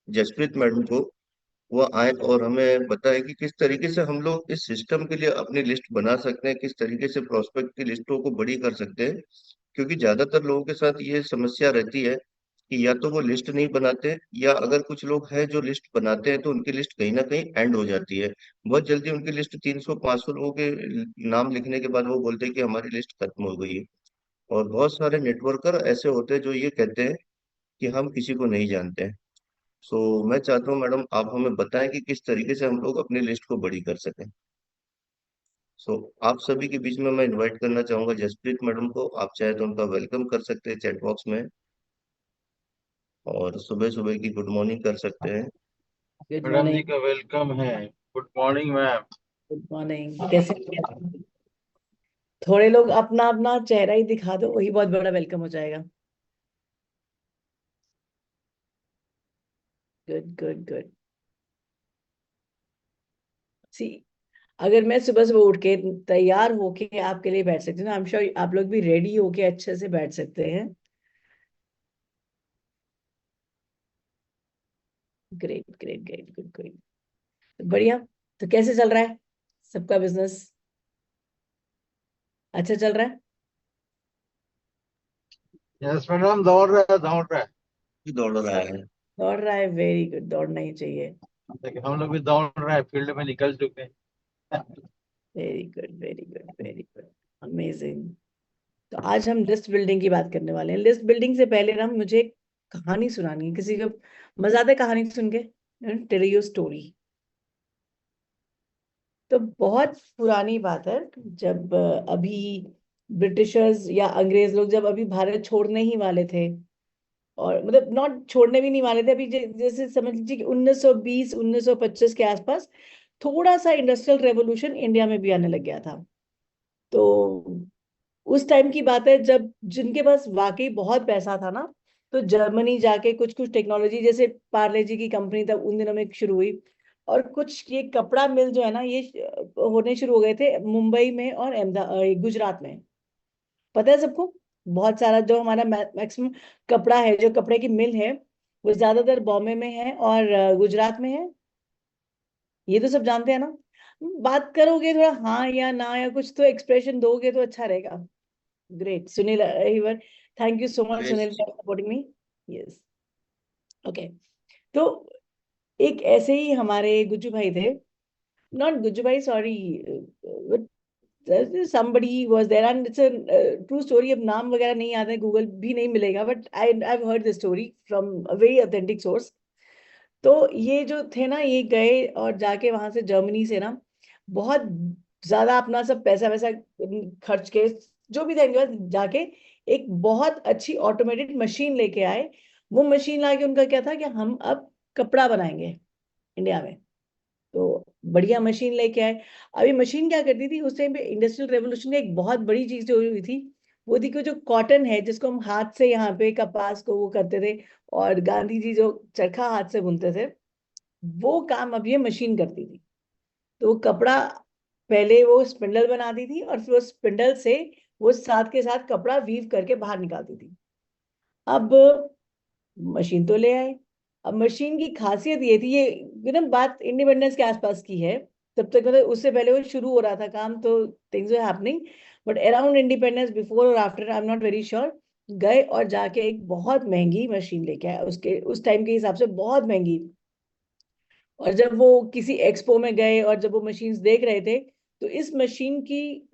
Jasprit madam को, वो आए और हमें बताए कि किस तरीके से हम लोग इस सिस्टम के लिए अपनी लिस्ट बना सकते हैं, किस तरीके से प्रोस्पेक्ट की लिस्टों को बड़ी कर सकते हैं। क्योंकि ज्यादातर लोगों के साथ ये समस्या रहती है कि या तो वो लिस्ट नहीं बनाते, या अगर कुछ लोग हैं जो लिस्ट बनाते हैं तो उनकी लिस्ट कहीं ना कहीं एंड हो जाती है। बहुत जल्दी उनकी लिस्ट 300-500 लोगों के नाम लिखने के बाद वो बोलते हैं कि हमारी लिस्ट खत्म हो गई है। और बहुत सारे नेटवर्कर ऐसे होते हैं जो ये कहते हैं कि हम किसी को नहीं जानते हैं। सो मैं चाहता हूँ मैडम आप हमें बताएं कि किस तरीके से हम लोग अपनी लिस्ट को बड़ी कर सकें। सो आप सभी के बीच में मैं इनवाइट करना चाहूंगा जसप्रीत मैडम को। आप चाहे तो उनका वेलकम कर सकते हैं चैट बॉक्स में, और सुबह सुबह की गुड मॉर्निंग कर सकते हैं। गुड मैडम जी मॉर्निंग। का वेलकम है। Good morning ma'am. Good morning, कैसे हैं? थोड़े लोग अपना अपना चेहरा ही दिखा दो, वही बहुत बड़ा वेलकम हो जाएगा। Good good good. सी, अगर मैं सुबह सुबह उठ के तैयार होके आपके लिए बैठ सकती हूँ, आई एम श्योर आप लोग भी रेडी होके अच्छे से बैठ सकते हैं। Great great great, good good. बढ़िया। तो कैसे चल रहा है सबका बिजनेस? अच्छा चल रहा है? यस मैडम, दौड़ रहा है दौड़ रहा है। भी दौड़ रहा है। दौड़ रहा है, वेरी गुड, दौड़ना ही चाहिए। देखिए हम लोग भी दौड़ रहे हैं, फील्ड में निकल चुके हैं। Very good very good very good, amazing. तो आज हम लिस्ट बिल्डिंग की बात करने वाले हैं। लिस्ट बिल्डिंग से पहले ना मुझे एक कहानी सुनानी है। किसी को मजा आता है कहानी सुन के? Tell you story. तो बहुत पुरानी बात है, जब अभी ब्रिटिशर्स या अंग्रेज लोग जब अभी भारत छोड़ने ही वाले थे, और मतलब नॉट छोड़ने भी नहीं वाले थे अभी, जैसे समझ लीजिए कि 1920 1925 के आसपास थोड़ा सा इंडस्ट्रियल रेवोल्यूशन इंडिया में भी आने लग गया था। तो उस टाइम की बात है जब जिनके पास वाकई बहुत पैसा था ना, तो जर्मनी जाके कुछ कुछ टेक्नोलॉजी, जैसे पार्ले जी की कंपनी तब उन दिनों में शुरू हुई, और कुछ ये कपड़ा मिल जो है ना, ये होने शुरू हो गए थे मुंबई में और अहमदाबाद गुजरात में। पता है सबको? बहुत सारा जो हमारा मैक्सिमम कपड़ा है, जो कपड़े की मिल है, वो ज्यादातर बॉम्बे में है और गुजरात में है। ये तो सब जानते हैं ना? बात करोगे थोड़ा हाँ या ना या कुछ तो एक्सप्रेशन दोगे तो अच्छा रहेगा। Great, Sunil Ahirwar, thank you so much yes Sunil ji. For supporting me. Yes, okay. तो एक ऐसे ही हमारे गुज्जू भाई थे, नॉट गुज्जू भाई, sorry, somebody was there and it's a true story। अब नाम वगैरह नहीं याद है, गूगल भी नहीं मिलेगा, but I've heard the story from a very authentic source। तो ये जो थे ना, ये गए और जाके वहां से जर्मनी से ना बहुत ज्यादा अपना सब पैसा वैसा खर्च के, जो भी था इनके पास, जाके एक बहुत अच्छी ऑटोमेटेड मशीन लेके आए। वो मशीन लाके उनका क्या था कि हम अब कपड़ा बनाएंगे इंडिया में। तो बढ़िया मशीन लेके आए। अभी मशीन क्या करती थी उस टाइम पे, इंडस्ट्रियल रेवोल्यूशन की एक बहुत बड़ी चीज जो हुई थी, वो थी कि जो कॉटन है जिसको हम हाथ से यहाँ पे कपास को वो करते थे, और गांधी जी जो चरखा हाथ से बुनते थे, वो काम अब ये मशीन करती थी। तो वो कपड़ा पहले वो स्पिंडल बनाती थी, और फिर वो स्पिंडल से वो साथ के साथ कपड़ा वीव करके बाहर निकालती थी। अब मशीन तो ले आए। अब मशीन की खासियत ये थी, ये एकदम बात इंडिपेंडेंस के आसपास की है, तब तक मतलब उससे पहले वो शुरू हो रहा था काम, तो things were happening, but around independence, before और after, I am not very sure. गए और जाके एक बहुत महंगी मशीन लेके आए, उसके उस टाइम के हिसाब से बहुत महंगी। और जब वो किसी एक्सपो में गए और जब वो मशीन्स देख रहे थे, तो इस मशीन की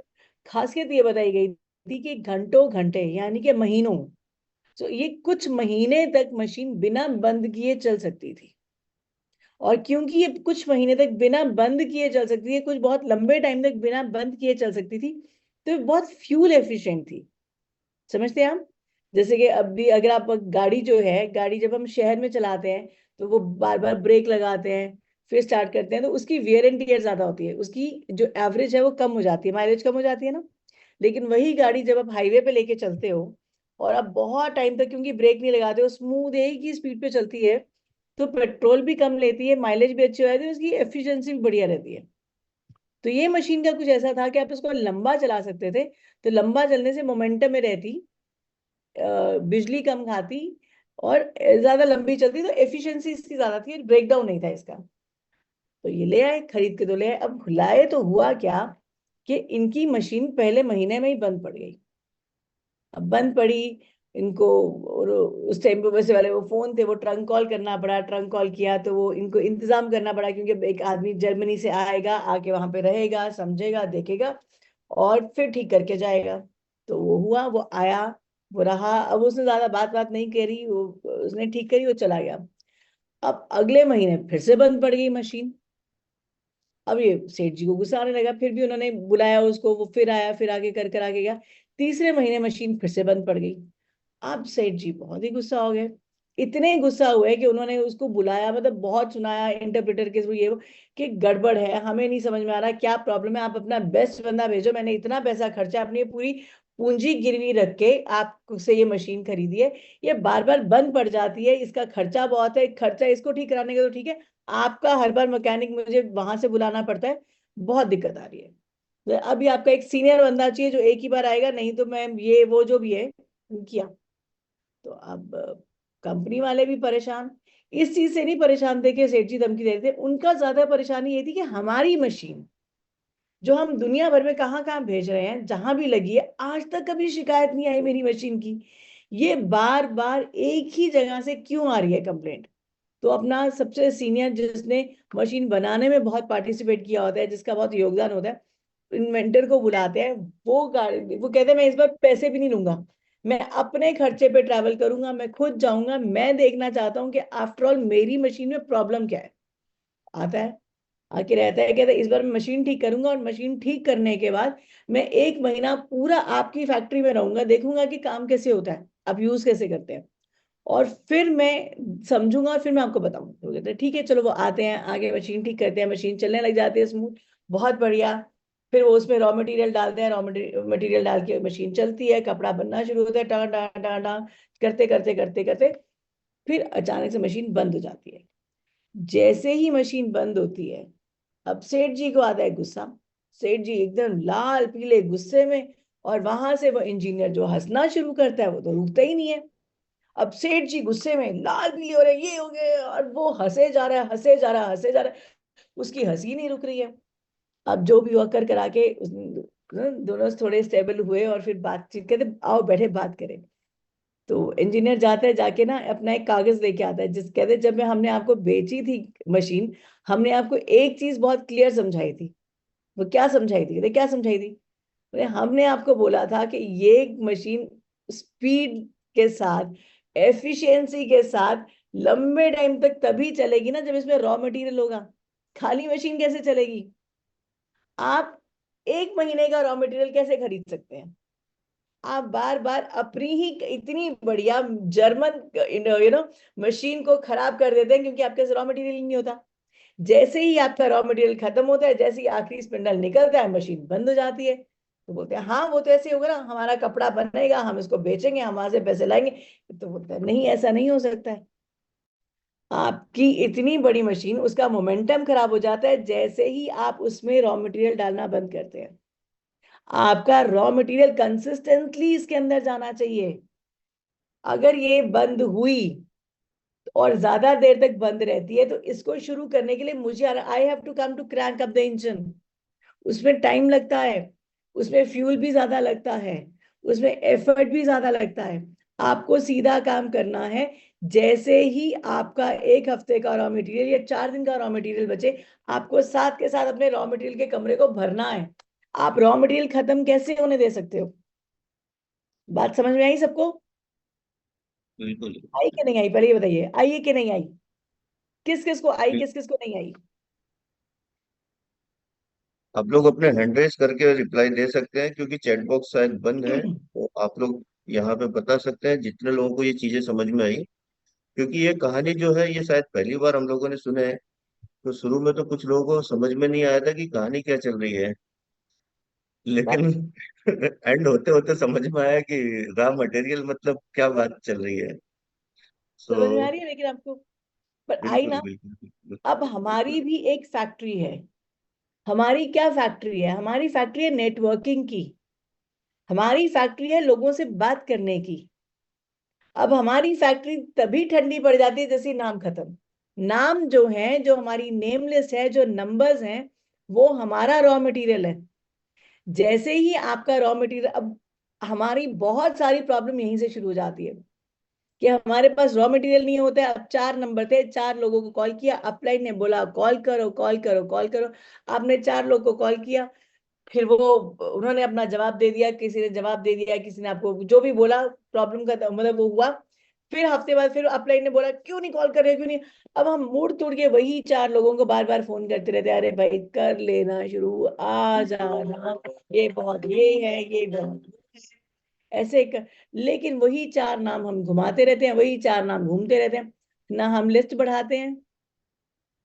खासियत ये बताई गई थी कि घंटों घंटे यानी कि महीनों, तो ये कुछ महीने तक मशीन बिना बंद किए चल सकती थी। और क्योंकि ये कुछ महीने तक बिना बंद किए चल सकती है, कुछ बहुत लंबे टाइम तक बिना बंद किए चल सकती थी, तो ये बहुत फ्यूल एफिशिएंट थी। समझते हैं आप? जैसे कि अभी अगर आप गाड़ी जो है, गाड़ी जब हम शहर में चलाते हैं, तो वो बार बार ब्रेक लगाते हैं, फिर स्टार्ट करते हैं, तो उसकी वेयर एंड टीयर ज्यादा होती है, उसकी जो एवरेज है वो कम हो जाती है, माइलेज कम हो जाती है ना। लेकिन वही गाड़ी जब आप हाईवे पे लेके चलते हो, और आप बहुत टाइम तक क्योंकि ब्रेक नहीं लगाते हो, स्मूथ एक ही स्पीड पे चलती है, तो पेट्रोल भी कम लेती है, माइलेज भी अच्छी हो जाती है, उसकी एफिशिएंसी भी बढ़िया रहती है। तो ये मशीन का कुछ ऐसा था कि आप इसको लंबा चला सकते थे। तो लंबा चलने से मोमेंटम में रहती, बिजली कम खाती, और ज्यादा लंबी चलती, तो एफिशिएंसी इसकी ज्यादा थी, ब्रेक डाउन नहीं था इसका। तो ये ले आए, खरीद के तो ले आए। अब लाए तो हुआ क्या कि इनकी मशीन पहले महीने में ही बंद पड़ गई। अब बंद पड़ी इनको, और उस टाइम पे वैसे वाले वो फोन थे, वो ट्रंक कॉल करना पड़ा। ट्रंक कॉल किया तो वो इनको इंतजाम करना पड़ा, क्योंकि एक आदमी जर्मनी से आएगा, आके वहां पे रहेगा, समझेगा, देखेगा और फिर ठीक करके जाएगा। तो वो हुआ, वो आया, वो रहा। अब उसने ज्यादा बात बात नहीं करी, वो उसने ठीक करी, वो चला गया। अब अगले महीने फिर से बंद पड़ गई मशीन। अब ये सेठ जी को गुस्सा आने लगा, फिर भी उन्होंने बुलाया उसको, वो फिर आया, फिर आगे कर कर आगे गया। तीसरे महीने मशीन फिर से बंद पड़ गई। अब सेठ जी बहुत ही गुस्सा हो गए। इतने गुस्सा हुए कि उन्होंने उसको बुलाया, मतलब बहुत सुनाया इंटरप्रेटर के थ्रू, ये वो, कि गड़बड़ है, हमें नहीं समझ में आ रहा क्या प्रॉब्लम है, आप अपना बेस्ट बंदा भेजो, मैंने इतना पैसा खर्चा, अपनी पूरी पूंजी गिरवी रख के आपसे ये मशीन खरीदी है, ये बार बार बंद पड़ जाती है, इसका खर्चा बहुत है, खर्चा इसको ठीक कराने का तो ठीक है, आपका हर बार मैकेनिक मुझे वहां से बुलाना पड़ता है, बहुत दिक्कत आ रही है। तो अभी आपका एक सीनियर बंदा चाहिए जो एक ही बार आएगा, नहीं तो मैं ये वो जो भी है किया। तो अब कंपनी वाले भी परेशान। इस चीज से नहीं परेशान थे कि सेठ जी धमकी दे रहे थे, उनका ज्यादा परेशानी ये थी कि हमारी मशीन जो हम दुनिया भर में कहाँ कहाँ भेज रहे हैं, जहां भी लगी है, आज तक कभी शिकायत नहीं आई मेरी मशीन की। ये बार बार एक ही जगह से क्यों आ रही है कंप्लेंट। तो अपना सबसे सीनियर, जिसने मशीन बनाने में बहुत पार्टिसिपेट किया होता है, जिसका बहुत योगदान होता है, इन्वेंटर को बुलाते हैं। वो गाड़ी, वो कहते हैं मैं इस बार पैसे भी नहीं लूंगा, मैं अपने खर्चे पे ट्रैवल करूंगा, मैं खुद जाऊंगा, मैं देखना चाहता हूँ कि आफ्टर ऑल मेरी मशीन में प्रॉब्लम क्या है। आता है, आके रहता है, कहता है इस बार मैं मशीन ठीक करूंगा, और मशीन ठीक करने के बाद मैं एक महीना पूरा आपकी फैक्ट्री में रहूंगा, देखूंगा कि काम कैसे होता है, आप यूज कैसे करते हैं, और फिर मैं समझूंगा, और फिर मैं आपको बताऊंगा। तो कहते हैं ठीक है चलो। वो आते हैं, आगे मशीन ठीक करते हैं, मशीन चलने लग जाती है स्मूथ, बहुत बढ़िया। फिर वो उसमें रॉ मटेरियल डालते हैं, रॉ मटेरियल डाल के मशीन चलती है, कपड़ा बनना शुरू होता है, टाँ टाँ टाँ टाँ करते करते करते करते फिर अचानक से मशीन बंद हो जाती है। जैसे ही मशीन बंद होती है, अब सेठ जी को आता है गुस्सा। सेठ जी एकदम लाल पीले गुस्से में, और वहां से वो इंजीनियर जो हंसना शुरू करता है, वो तो रुकता ही नहीं है। अब सेठ जी गुस्से में लाल पीले हो रहे, ये हो गए, और वो हंसे जा रहा है, हंसे जा रहा है, हंसे जा रहा है, उसकी हंसी नहीं रुक रही है। अब जो भी हुआ कर करा के दोनों थोड़े स्टेबल हुए, और फिर बातचीत, कहते आओ बैठे बात करें। तो इंजीनियर जाता है, जाके ना अपना एक कागज लेके आता है, जिस कहते जब मैं हमने आपको बेची थी मशीन, हमने आपको एक चीज बहुत क्लियर समझाई थी। वो क्या समझाई थी? कहते क्या समझाई थी? बोले हमने आपको बोला था कि ये मशीन स्पीड के साथ, एफिशिएंसी के साथ लंबे टाइम तक तभी चलेगी ना जब इसमें रॉ मटेरियल होगा। खाली मशीन कैसे चलेगी? आप एक महीने का रॉ मटेरियल कैसे खरीद सकते हैं? आप बार बार अपनी ही इतनी बढ़िया जर्मन मशीन को खराब कर देते हैं, क्योंकि आपके पास रॉ मटेरियल नहीं होता। जैसे ही आपका रॉ मटेरियल खत्म होता है, जैसे ही आखिरी स्पिंडल निकलता है, मशीन बंद हो जाती है। तो बोलते हैं हाँ वो तो ऐसे ही होगा ना, हमारा कपड़ा बनेगा, हम इसको बेचेंगे, हम वहां से पैसे लाएंगे। तो बोलते हैं नहीं, ऐसा नहीं हो सकता है। आपकी इतनी बड़ी मशीन, उसका मोमेंटम खराब हो जाता है जैसे ही आप उसमें रॉ मटेरियल डालना बंद करते हैं। आपका रॉ मटेरियल कंसिस्टेंटली इसके अंदर जाना चाहिए। अगर ये बंद हुई और ज्यादा देर तक बंद रहती है, तो इसको शुरू करने के लिए मुझे I have to come to crank up the engine. उसमें टाइम लगता है, उसमें फ्यूल भी ज्यादा लगता है, उसमें एफर्ट भी ज्यादा लगता है। आपको सीधा काम करना है। जैसे ही आपका एक हफ्ते का रॉ मटेरियल या 4 दिन का रॉ मटेरियल बचे, आपको साथ के साथ अपने रॉ मटेरियल के कमरे को भरना है। आप रॉ मटेरियल खत्म कैसे होने दे सकते हो? बात समझ में आई सबको? बिल्कुल। आई कि नहीं आई, पहले ये बताइए, आई है कि नहीं आई? किस किस को आई, बिल- किस किस को नहीं आई? आप लोग अपने हैंड रेस करके रिप्लाई दे सकते हैं, क्योंकि चैट बॉक्स शायद बंद है, तो आप लोग यहाँ पे बता सकते हैं जितने लोगों को ये चीजें समझ में आई। क्योंकि ये कहानी जो है, ये शायद पहली बार हम लोगों ने सुने हैं। तो शुरू में तो कुछ लोगों को समझ में नहीं आया था कि कहानी क्या चल रही है, बात लेकिन एंड होते होते समझ में आया कि रॉ मटेरियल मतलब क्या बात चल रही है। सो समझ में आ रही है लेकिन आपको? पर आई बिल्कुल ना। बिल्कुल बिल्कुल। अब हमारी भी एक फैक्ट्री है। हमारी क्या फैक्ट्री है? हमारी फैक्ट्री है नेटवर्किंग की। हमारी फैक्ट्री है लोगों से बात करने की। अब हमारी फैक्ट्री तभी ठंडी पड़ जाती है जैसे नाम खत्म। नाम जो है, जो हमारी नेम लिस्ट है, जो नंबर्स हैं, वो हमारा रॉ मटेरियल है। जैसे ही आपका रॉ मटेरियल, अब हमारी बहुत सारी प्रॉब्लम यहीं से शुरू हो जाती है कि हमारे पास रॉ मटेरियल नहीं होता है। अब 4 नंबर थे, 4 लोगों को कॉल किया, अपलाइन ने बोला कॉल करो कॉल करो कॉल करो। आपने 4 लोग को कॉल किया, फिर वो उन्होंने अपना जवाब दे दिया, किसी ने जवाब दे दिया, किसी ने आपको जो भी बोला, प्रॉब्लम का मतलब वो हुआ। फिर हफ्ते बाद फिर अपलाइन ने बोला क्यों नहीं कॉल कर रहे, क्यों नहीं। अब हम मूड तोड़ के वही 4 लोगों को बार बार फोन करते रहते हैं, अरे भाई कर लेना शुरू, आ जाना, ये बहुत ये है, ये बहुत ऐसे लेकिन वही 4 नाम हम घुमाते रहते हैं, वही 4 नाम घूमते रहते हैं। ना हम लिस्ट बढ़ाते हैं,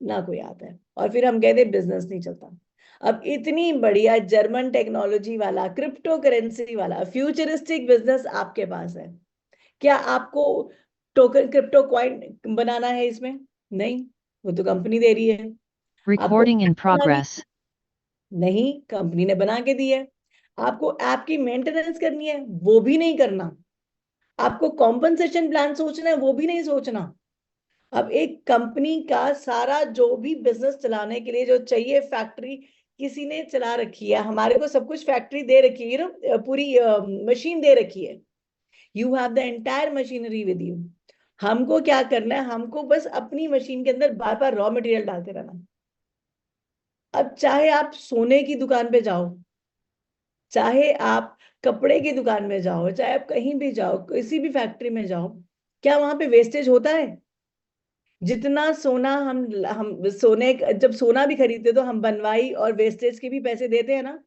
ना कोई आता है, और फिर हम कहते हैं बिजनेस नहीं चलता। अब इतनी बढ़िया जर्मन टेक्नोलॉजी वाला, क्रिप्टो करेंसी वाला, फ्यूचरिस्टिक बिजनेस आपके पास है, क्या आपको टोकन क्रिप्टो कॉइन बनाना है इसमें? नहीं, वो तो कंपनी दे रही है। आपको Recording in progress. नहीं, कंपनी ने बना के दी है। आपको ऐप की मेंटेनेंस करनी है, वो भी नहीं करना। आपको कॉम्पनसेशन प्लान सोचना है, वो भी नहीं सोचना। अब एक कंपनी का सारा जो भी बिजनेस चलाने के लिए जो चाहिए, फैक्ट्री किसी ने चला रखी है, हमारे को सब कुछ फैक्ट्री दे रखी है ना, पूरी मशीन दे रखी है। You have the entire machinery with you. हमको क्या करना है, हमको बस अपनी मशीन के अंदर बार बार रॉ मटेरियल डालते रहना। अब चाहे आप सोने की दुकान पे जाओ, चाहे आप कपड़े की दुकान में जाओ, चाहे आप कहीं भी जाओ, किसी भी फैक्ट्री में जाओ, क्या वहां पे वेस्टेज होता है? जितना सोना हम सोने, जब सोना भी खरीदते तो हम बनवाई और वेस्टेज के भी पैसे देते हैं ना।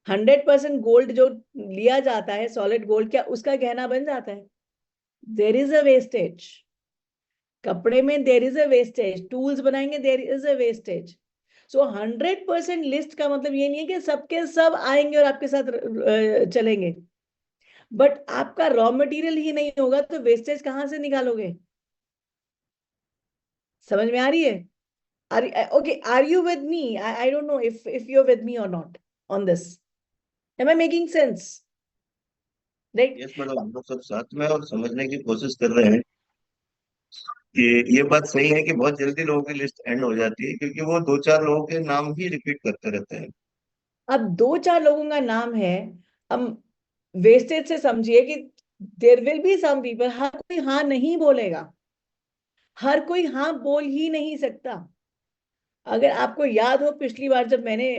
100% गोल्ड जो लिया जाता है, सॉलिड गोल्ड, क्या उसका गहना बन जाता है? There is a wastage. कपड़े में there is a wastage, tools बनाएंगे there is a wastage. So 100% list का मतलब ये नहीं है कि सबके सब आएंगे और आपके साथ चलेंगे, बट आपका रॉ मटेरियल ही नहीं होगा तो वेस्टेज कहां से निकालोगे? समझ में आ रही है? Are you with me? I don't know if you're with me or not on this. Am I making sense? Right? Yes madam, हम लोग सब साथ में और समझने की कोशिश कर रहे हैं कि ये बात सही है कि बहुत जल्दी लोगों की लिस्ट एंड हो जाती है, क्योंकि वो 2-4 लोगों के नाम ही रिपीट करते रहते हैं। अब 2-4 लोगों का नाम है। अब वेस्टेज से समझिए कि there will be some people, हर कोई हाँ नहीं बोलेगा, हर कोई हाँ बोल ही नहीं सकता। अगर आपको याद हो, पिछली बार जब मैंने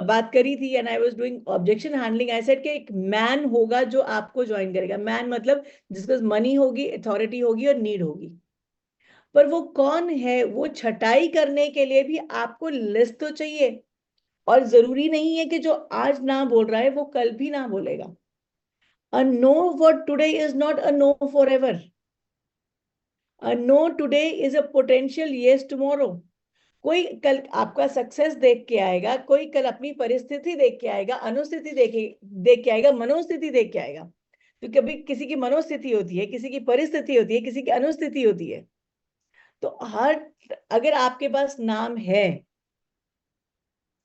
बात करी थी and I was doing objection handling, I said कि एक मैन होगा जो आपको ज्वाइन करेगा। मैन मतलब जिसके पास मनी होगी, अथॉरिटी होगी और नीड होगी। पर वो कौन है? वो छटाई करने के लिए भी आपको लिस्ट तो चाहिए, और जरूरी नहीं है कि जो आज ना बोल रहा है वो कल भी ना बोलेगा। A no for today is not a no forever. A no today is a potential yes tomorrow. कोई कल आपका सक्सेस देख के आएगा, कोई कल अपनी परिस्थिति देख के आएगा, अनुस्थिति देख के आएगा, मनोस्थिति देख के आएगा। तो कभी किसी की मनोस्थिति होती है, किसी की परिस्थिति होती है, किसी की अनुस्थिति होती है। तो अगर आपके पास नाम है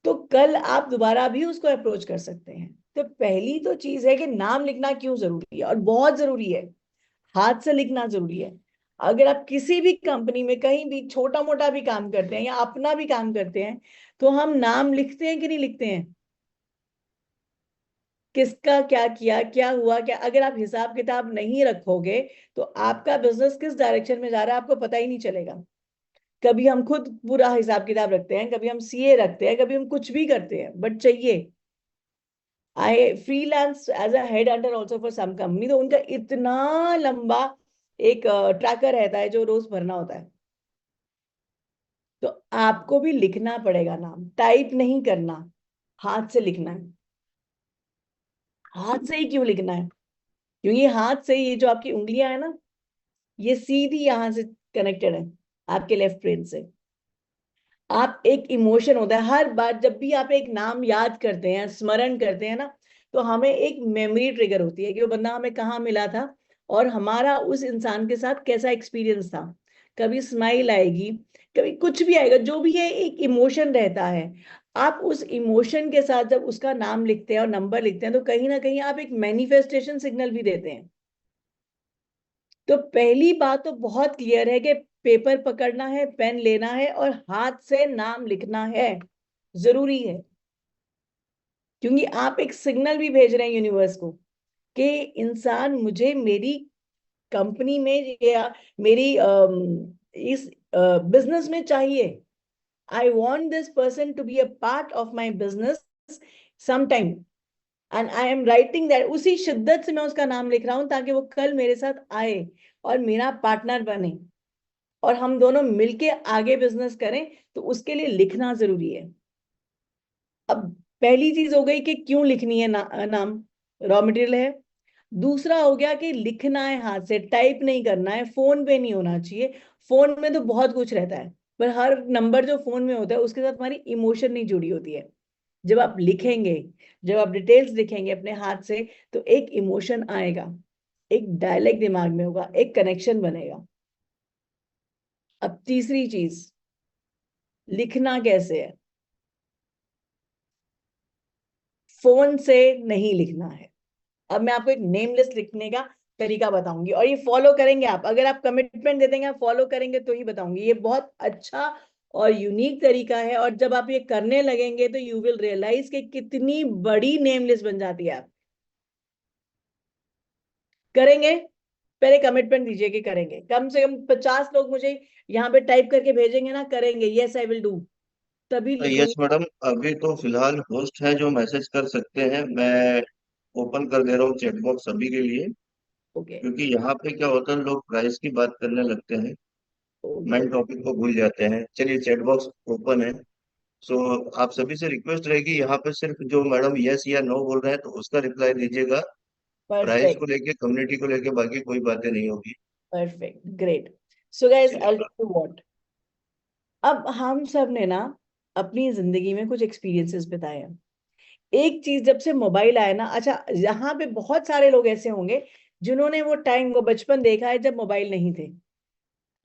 तो कल आप दोबारा भी उसको अप्रोच कर सकते हैं। तो पहली तो चीज है कि नाम लिखना क्यों जरूरी है, और बहुत जरूरी है। हाथ से लिखना जरूरी है। अगर आप किसी भी कंपनी में कहीं भी छोटा मोटा भी काम करते हैं या अपना भी काम करते हैं, तो हम नाम लिखते हैं कि नहीं लिखते हैं? किसका क्या किया, क्या हुआ, क्या, अगर आप हिसाब किताब नहीं रखोगे तो आपका बिजनेस किस डायरेक्शन में जा रहा है आपको पता ही नहीं चलेगा। कभी हम खुद पूरा हिसाब किताब रखते हैं, कभी हम सीए रखते हैं, कभी हम कुछ भी करते हैं, बट चाहिए। I freelance as a headhunter also for some company, तो उनका इतना लंबा एक ट्रैकर रहता है जो रोज भरना होता है। तो आपको भी लिखना पड़ेगा नाम, टाइप नहीं करना, हाथ से लिखना है। हाथ से ही क्यों लिखना है? क्योंकि हाथ से ये जो आपकी उंगलियां है ना, ये सीधी यहां से कनेक्टेड है आपके लेफ्ट ब्रेन से। आप एक इमोशन होता है हर बार जब भी आप एक नाम याद करते हैं, स्मरण करते हैं ना, तो हमें एक मेमोरी ट्रिगर होती है कि वो बंदा हमें कहाँ मिला था और हमारा उस इंसान के साथ कैसा एक्सपीरियंस था। कभी स्माइल आएगी, कभी कुछ भी आएगा, जो भी है एक इमोशन रहता है। आप उस इमोशन के साथ जब उसका नाम लिखते हैं और नंबर लिखते हैं तो कहीं ना कहीं आप एक मैनिफेस्टेशन सिग्नल भी देते हैं। तो पहली बात तो बहुत क्लियर है कि पेपर पकड़ना है, पेन लेना है और हाथ से नाम लिखना है, जरूरी है। क्योंकि आप एक सिग्नल भी भेज रहे हैं यूनिवर्स को कि इंसान मुझे मेरी कंपनी में या मेरी इस बिजनेस में चाहिए। I want this person to be a part of my business sometime, and I am writing that. उसी शिद्दत से मैं उसका नाम लिख रहा हूं ताकि वो कल मेरे साथ आए और मेरा पार्टनर बने और हम दोनों मिलके आगे बिजनेस करें। तो उसके लिए लिखना जरूरी है। अब पहली चीज हो गई कि क्यों लिखनी है नाम, रॉ मटेरियल है। दूसरा हो गया कि लिखना है हाथ से, टाइप नहीं करना है, फोन पे नहीं होना चाहिए। फोन में तो बहुत कुछ रहता है, पर हर नंबर जो फोन में होता है उसके साथ हमारी इमोशन नहीं जुड़ी होती है। जब आप लिखेंगे, जब आप डिटेल्स लिखेंगे अपने हाथ से, तो एक इमोशन आएगा, एक डायलेक्ट दिमाग में होगा, एक कनेक्शन बनेगा। अब तीसरी चीज, लिखना कैसे है? फोन से नहीं लिखना है। अब मैं आपको एक नेम लिस्ट लिखने का तरीका बताऊंगी और ये फॉलो करेंगे आप। अगर आप कमिटमेंट दे देंगे, आप फॉलो करेंगे तो ही बताऊंगी। ये बहुत अच्छा और यूनिक तरीका है और जब आप ये करने लगेंगे तो यू विल रियलाइज कि कितनी बड़ी नेम लिस्ट बन जाती है। आप करेंगे? पहले कमिटमेंट दीजिए कि करेंगे। कम से कम 50 लोग मुझे यहाँ पे टाइप करके भेजेंगे ना, करेंगे, यस आई विल डू, तभी यस लिखूंगी। मैडम, अभी तो फिलहाल होस्ट हैं जो मैसेज कर सकते हैं। मैं ओपन कर दे रहा हूँ चैट बॉक्स सभी के लिए, ओके। क्योंकि यहाँ पे क्या होता है, लोग प्राइस की बात करने लगते हैं, ओके। मेन टॉपिक को भूल जाते हैं। चलिए, चैट बॉक्स ओपन है। सो आप सभी से रिक्वेस्ट रहेगी, यहाँ पे सिर्फ जो मैडम यस या नो बोल रहे हैं तो उसका रिप्लाई दीजिएगा। Price perfect. को लेके, कम्युनिटी को लेके बाकी कोई बातें नहीं होगी। Perfect, great. सो गाइस, चलिए आई विल डू व्हाट। अब हम सब ने ना अपनी जिंदगी में कुछ एक्सपीरियंसेस बिताए हैं। एक चीज, जब से मोबाइल आया ना, अच्छा, यहाँ पे बहुत सारे लोग ऐसे होंगे जिन्होंने वो टाइम, वो बचपन देखा है जब मोबाइल नहीं थे।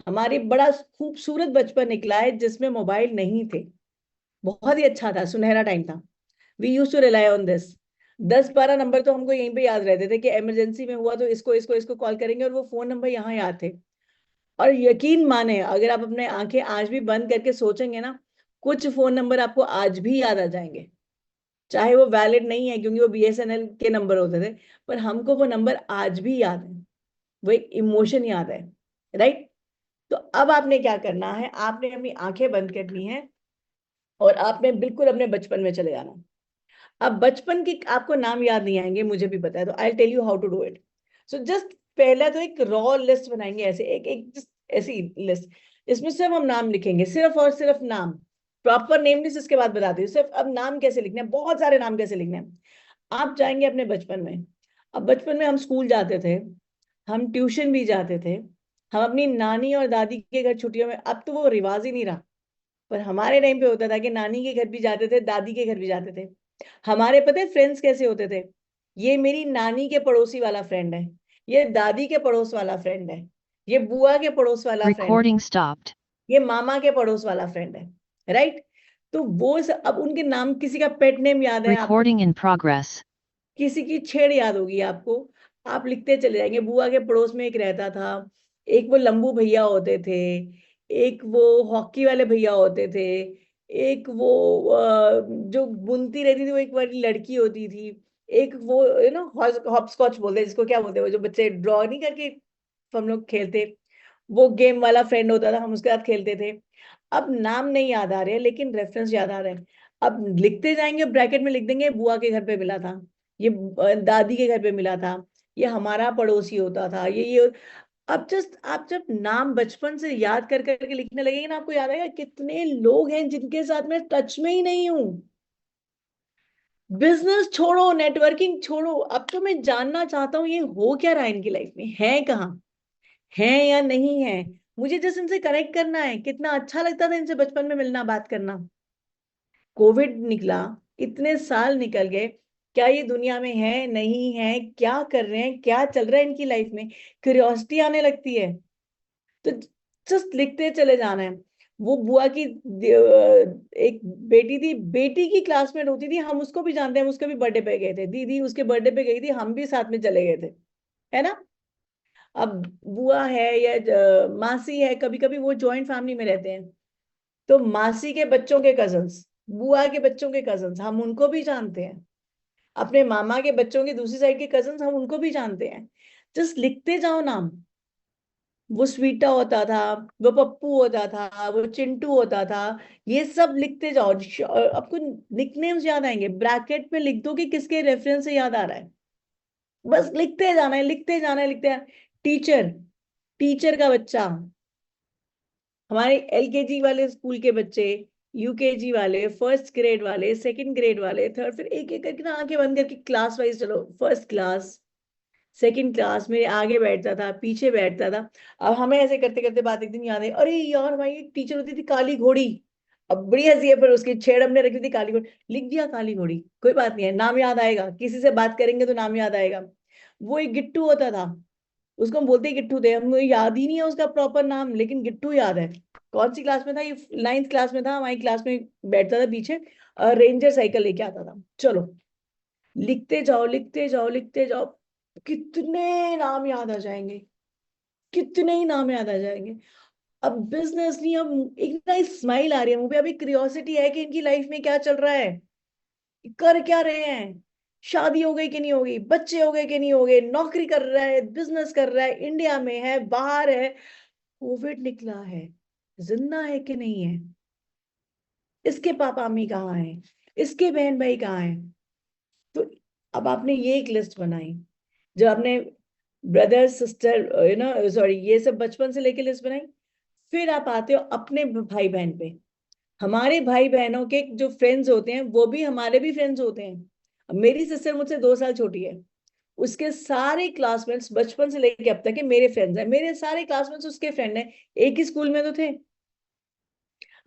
हमारी बड़ा खूबसूरत बचपन निकला है जिसमें मोबाइल नहीं थे। बहुत ही अच्छा था, सुनहरा टाइम था। We use to rely on this. 10-12 number तो हमको यहीं पे याद रहते थे कि इमरजेंसी में हुआ तो इसको इसको इसको कॉल करेंगे, और वो फोन नंबर यहाँ याद थे। और यकीन माने, अगर आप अपने आंखें आज भी बंद करके सोचेंगे ना, कुछ फोन नंबर आपको आज भी याद आ जाएंगे। चाहे वो वैलिड नहीं है क्योंकि वो बीएसएनएल के नंबर होते थे, पर हमको वो नंबर आज भी याद है। वो एक इमोशन याद है, राइट? तो अब आपने क्या करना है, आपने अपनी आंखें बंद करनी है और आपने बिल्कुल अपने बचपन में चले जाना। अब बचपन के आपको नाम याद नहीं आएंगे, मुझे भी पता है, तो I tell you how to do it. So just पहला तो एक रॉ लिस्ट बनाएंगे, ऐसे एक एक just ऐसी लिस्ट। इसमें सिर्फ हम नाम लिखेंगे, सिर्फ और सिर्फ नाम। प्रॉपर नेम लिस्ट इसके बाद बताती हूँ। सिर्फ अब नाम कैसे लिखने हैं, बहुत सारे नाम कैसे लिखने हैं। आप जाएंगे अपने बचपन में। अब बचपन में हम स्कूल जाते थे, हम ट्यूशन भी जाते थे, हम अपनी नानी और दादी के घर छुट्टियों में, अब तो वो रिवाज ही नहीं रहा। पर हमारे टाइम पे होता था कि नानी के घर भी जाते थे, दादी के घर भी जाते थे। हमारे पता है फ्रेंड्स कैसे होते थे? ये मेरी नानी के पड़ोसी वाला फ्रेंड है, ये दादी के पड़ोस वाला फ्रेंड है, ये बुआ के पड़ोस वाला फ्रेंड है, Recording stopped. ये मामा के पड़ोस वाला फ्रेंड है, राइट? तो अब उनके नाम, किसी का पेट नेम याद है आपको, Recording in progress. किसी की छेड़ याद होगी आपको, आप लिखते चले जाएंगे। बुआ के पड़ोस में एक रहता था, एक वो लंबू भैया होते थे, एक वो हॉकी वाले भैया होते थे, एक वो जो बुनती रहती थी वो एक बड़ी लड़की होती थी, एक वो हॉप स्कॉच बोलते हैं जिसको, क्या बोलते हैं वो जो बच्चे ड्रॉ नहीं करके हम लोग खेलते, वो गेम वाला फ्रेंड होता था, हम उसके साथ खेलते थे। अब नाम नहीं याद आ रहे हैं लेकिन रेफरेंस याद आ रहे हैं। अब लिखते जाएंगे, ब्रैकेट में लिख देंगे बुआ के घर पे मिला था, ये दादी के घर पे मिला था, ये हमारा पड़ोसी होता था, ये। अब जस्ट आप जब नाम बचपन से याद कर करके लिखने लगेंगे ना, आपको याद आएगा कितने लोग हैं जिनके साथ मैं टच में ही नहीं हूं। बिजनेस छोड़ो, नेटवर्किंग छोड़ो, अब तो मैं जानना चाहता हूँ ये हो क्या रहा है इनकी लाइफ में, है कहाँ, है या नहीं है। मुझे जस्ट इनसे कनेक्ट करना है। कितना अच्छा लगता था इनसे बचपन में मिलना, बात करना। कोविड निकला, इतने साल निकल गए, क्या ये दुनिया में है, नहीं है, क्या कर रहे हैं, क्या चल रहा है इनकी लाइफ में, क्यूरियोसिटी आने लगती है। तो जस्ट लिखते चले जाना है। वो बुआ की एक बेटी थी, बेटी की क्लासमेट होती थी, हम उसको भी जानते हैं, हम उसके भी बर्थडे पे गए थे, दीदी उसके बर्थडे पे गई थी, हम भी साथ में चले गए थे, है ना। अब बुआ है या मासी है, कभी कभी वो जॉइंट फैमिली में रहते हैं, तो मासी के बच्चों के कजन्स, बुआ के बच्चों के कजन्स, हम उनको भी जानते हैं, अपने मामा के बच्चों की दूसरी साइड के कजन्स, हम उनको भी जानते हैं। जस्ट लिखते जाओ नाम। वो स्वीटा होता था, वो पप्पू होता था, वो चिंटू होता था, ये सब लिखते जाओ। आपको निकनेम्स याद आएंगे, ब्रैकेट में लिख दो कि किसके रेफरेंस से याद आ रहा है, बस लिखते जाना है, लिखते जाना है, लिखते जाना। टीचर, टीचर का बच्चा, हमारे एलकेजी वाले स्कूल के बच्चे, यूकेजी वाले, फर्स्ट ग्रेड वाले, सेकंड ग्रेड वाले, थर्ड, फिर एक एक करके ना आंखें बंद करके क्लास वाइज चलो, फर्स्ट क्लास, सेकंड क्लास, मेरे आगे बैठता था, पीछे बैठता था। अब हमें ऐसे करते करते बात एक दिन याद है, अरे यार भाई एक टीचर होती थी काली घोड़ी, अब बड़ी हंसी है, पर उसकी छेड़ हमने रखी थी काली घोड़ी, लिख दिया काली घोड़ी, कोई बात नहीं है, नाम याद आएगा, किसी से बात करेंगे तो नाम याद आएगा। वो एक गिट्टू होता था, उसको हम बोलते ही गिट्टू थे, हमें याद ही नहीं है उसका प्रॉपर नाम, लेकिन गिट्टू याद है। कौन सी क्लास में था ये, 9th क्लास में था, हमारी क्लास में बैठता था पीछे, रेंजर साइकिल लेके आता था। चलो लिखते जाओ, लिखते जाओ, लिखते जाओ, कितने नाम याद आ जाएंगे, कितने ही नाम याद आ जाएंगे। अब बिजनेस नहीं, अब एक ना स्माइल आ रही है मुंह पे, अभी क्यूरियोसिटी है कि इनकी लाइफ में क्या चल रहा है, कर क्या रहे हैं, शादी हो गई कि नहीं हो गई, बच्चे हो गए कि नहीं हो गए, नौकरी कर रहा है, बिजनेस कर रहा है, इंडिया में है, बाहर है, कोविड निकला है, जिंदा है कि नहीं है, इसके पापा मम्मी कहाँ हैं, इसके बहन भाई कहाँ हैं। तो अब आपने ये एक लिस्ट बनाई, जब आपने ब्रदर सिस्टर सॉरी ये सब बचपन से लेके लिस्ट बनाई, फिर आप आते हो अपने भाई बहन पे। हमारे भाई बहनों के जो फ्रेंड्स होते हैं वो भी हमारे भी फ्रेंड्स होते हैं। अब मेरी सिस्टर मुझसे 2 साल छोटी है, उसके सारे क्लासमेट्स बचपन से लेके अब तक के मेरे फ्रेंड्स हैं, मेरे सारे क्लासमेट्स उसके फ्रेंड हैं, एक ही स्कूल में तो थे।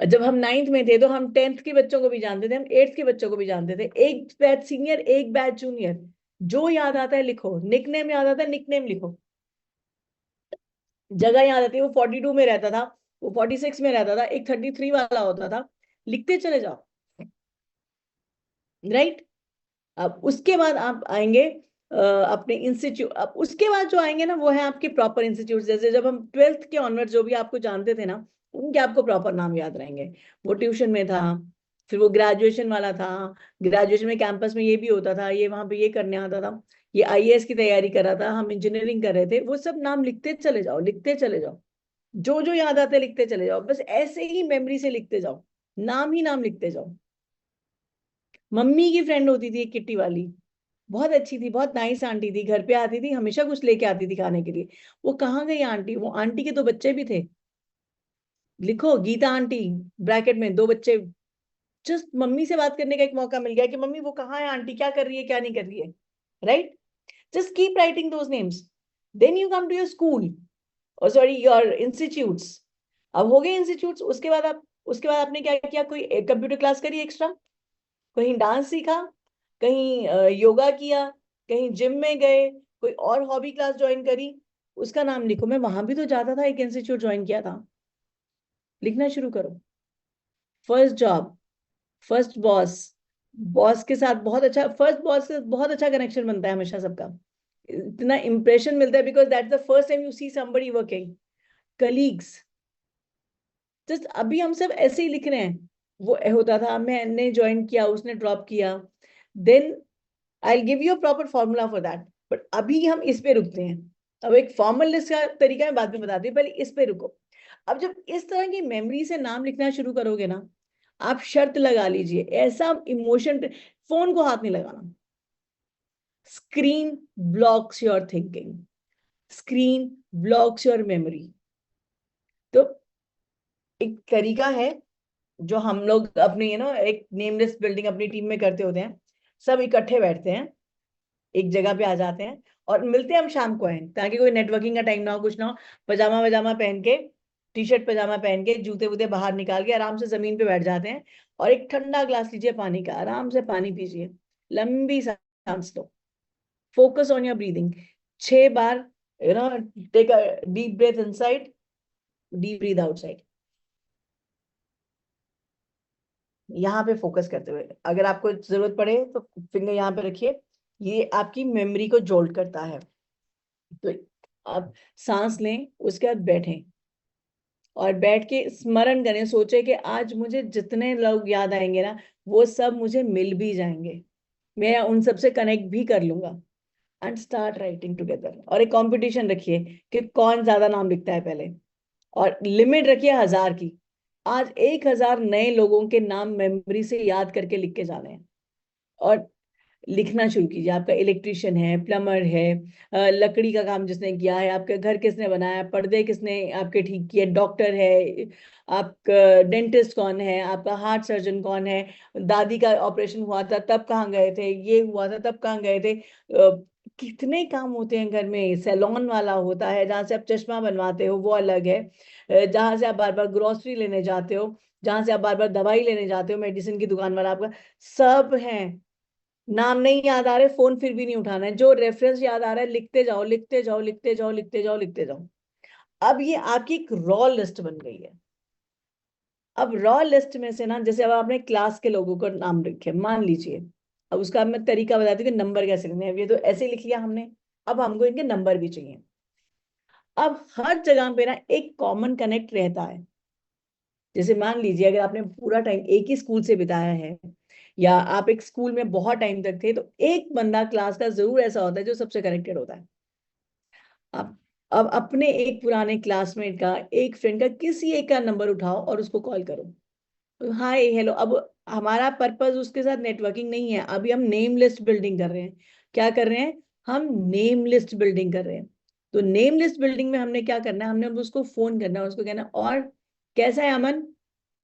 जब हम 9th में थे तो हम 10th के बच्चों को भी जानते थे, हम 8th के बच्चों को भी जानते थे, एक बैच सीनियर एक बैच जूनियर। जो याद आता है लिखो, निकनेम याद आता है निकनेम लिखो, जगह याद आती है, वो 42 में रहता था, वो 46 में रहता था, एक 33 वाला होता था, लिखते चले जाओ, राइट। अब उसके बाद आप आएंगे अपने इंस्टीट्यूट, अब उसके बाद जो आएंगे ना वो है आपके प्रॉपर इंस्टीट्यूट, जैसे जब हम 12th के ऑनवर्ड जो भी आपको जानते थे ना, उनके आपको प्रॉपर नाम याद रहेंगे। वो ट्यूशन में था, फिर वो ग्रेजुएशन वाला था, ग्रेजुएशन में कैंपस में ये भी होता था, ये वहां पे ये करने आता था, ये आईएएस की तैयारी कर रहा था, हम इंजीनियरिंग कर रहे थे, वो सब नाम लिखते चले जाओ, लिखते चले जाओ, जो जो याद आते लिखते चले जाओ, बस ऐसे ही मेमोरी से लिखते जाओ, नाम ही नाम लिखते जाओ। मम्मी की फ्रेंड होती थी एक किट्टी वाली, बहुत अच्छी थी, बहुत नाइस आंटी थी, घर पे आती थी, हमेशा कुछ लेके आती थी खाने के लिए। वो कहाँ गई आंटी, वो आंटी के 2 बच्चे भी थे, लिखो गीता आंटी, ब्रैकेट में 2 बच्चे। जस्ट मम्मी से बात करने का एक मौका मिल गया कि मम्मी वो कहाँ है, आंटी क्या कर रही है, क्या नहीं कर रही है, right. Just keep writing those names, then you come to your school, और सॉरी योर इंस्टीट्यूट्स। अब हो गए इंस्टीट्यूट्स, उसके बाद आप, उसके बाद आपने क्या किया, कोई कंप्यूटर क्लास करी एक्स्ट्रा, कहीं डांस सीखा, कहीं योगा किया, कहीं जिम में गए, कोई और हॉबी क्लास ज्वाइन करी, उसका नाम लिखो। मैं वहां भी तो जाता था, एक इंस्टीट्यूट ज्वाइन किया था, लिखना शुरू करो। First job, first boss, boss के साथ बहुत अच्छा, फर्स्ट बॉस से बहुत अच्छा कनेक्शन बनता है हमेशा सबका, इतना इंप्रेशन मिलता है, because that's the first time you see somebody working. Colleagues, just अभी हम सब ऐसे ही लिख रहे हैं, वो होता था, मैंने ज्वाइन किया, उसने ड्रॉप किया, then I give you a proper formula for that, but अभी हम इस पे रुकते हैं। अब एक फॉर्मल लिस्ट का तरीका मैं बाद में बताती हूँ, पहले इस पे रुको। अब जब इस तरह की मेमोरी से नाम लिखना शुरू करोगे ना, आप शर्त लगा लीजिए, ऐसा इमोशन, फोन को हाथ नहीं लगाना। Screen blocks your thinking, screen blocks your memory. तो एक तरीका है जो हम लोग अपनी एक नेमलेस बिल्डिंग अपनी टीम में करते होते हैं, सब इकट्ठे बैठते हैं, एक जगह पे आ जाते हैं, और मिलते हैं हम शाम को हैं, ताकि कोई नेटवर्किंग का टाइम ना हो, कुछ ना हो, पजामा वजामा पहन के, टी शर्ट पजामा पहन के, जूते वूते बाहर निकाल के आराम से जमीन पे बैठ जाते हैं, और एक ठंडा ग्लास लीजिए पानी का, आराम से पानी पीजिए, लंबी सांस लो, फोकस ऑन योर ब्रीदिंग, 6 बार, take a deep breath inside, deep breath outside, यहाँ पे फोकस करते हुए, अगर आपको जरूरत पड़े तो फिंगर यहाँ पे रखिए। ये आपकी मेमोरी को जोल्ड करता है। तो आप सांस लें, उसके बाद बैठें और बैठ के स्मरण करें, सोचे कि आज मुझे जितने लोग याद आएंगे ना, वो सब मुझे मिल भी जाएंगे, मैं उन सब से कनेक्ट भी कर लूंगा। And start writing together. और एक कंपटीशन रखिए कि कौन ज्यादा नाम लिखता है पहले, और लिमिट रखिए 1000 की। आज 1000 नए लोगों के नाम मेमोरी से याद करके लिख के जाने हैं। और लिखना शुरू कीजिए। आपका इलेक्ट्रिशियन है, प्लम्बर है, लकड़ी का काम जिसने किया है, आपका घर किसने बनाया, पर्दे किसने आपके ठीक किए, डॉक्टर है, आपका डेंटिस्ट कौन है, आपका हार्ट सर्जन कौन है, दादी का ऑपरेशन हुआ था तब कहाँ गए थे, ये हुआ था तब कहाँ गए थे। कितने काम होते हैं घर में। सैलून वाला होता है जहाँ से आप चश्मा बनवाते हो, वो अलग है। जहाँ से आप बार बार ग्रोसरी लेने जाते हो, जहाँ से आप बार बार दवाई लेने जाते हो, मेडिसिन की दुकान वाला आपका, सब है। नाम नहीं याद आ रहे, फोन फिर भी नहीं उठाना है, जो रेफरेंस याद आ रहा है लिखते जाओ, लिखते जाओ, लिखते जाओ, लिखते जाओ, लिखते जाओ। अब ये आपकी एक रॉ लिस्ट बन गई है। अब रॉ लिस्ट में से ना, जैसे अब आपने क्लास के लोगों को नाम लिखे मान लीजिए, अब उसका मैं तरीका बताती हूँ कि नंबर कैसे लिखने हैं। अब ये तो ऐसे लिख लिया हमने, अब हमको इनके नंबर भी चाहिए। अब हर जगह पे ना एक कॉमन कनेक्ट रहता है। जैसे मान लीजिए अगर आपने पूरा टाइम एक ही स्कूल से बिताया है, या आप एक स्कूल में बहुत टाइम तक थे, तो एक बंदा क्लास का जरूर ऐसा होता है जो सबसे कनेक्टेड होता है। अब अब अपने एक पुराने क्लासमेट का, एक फ्रेंड का, किसी एक का नंबर उठाओ और उसको कॉल करो। Hi hello. अब हमारा पर्पस उसके साथ नेटवर्किंग नहीं है, अभी हम नेम लिस्ट बिल्डिंग कर रहे हैं। क्या कर रहे हैं? हम नेम लिस्ट बिल्डिंग कर रहे हैं। तो नेम लिस्ट बिल्डिंग में हमने क्या करना है, हमने अब उसको फोन करना है, उसको कहना और कैसा है अमन,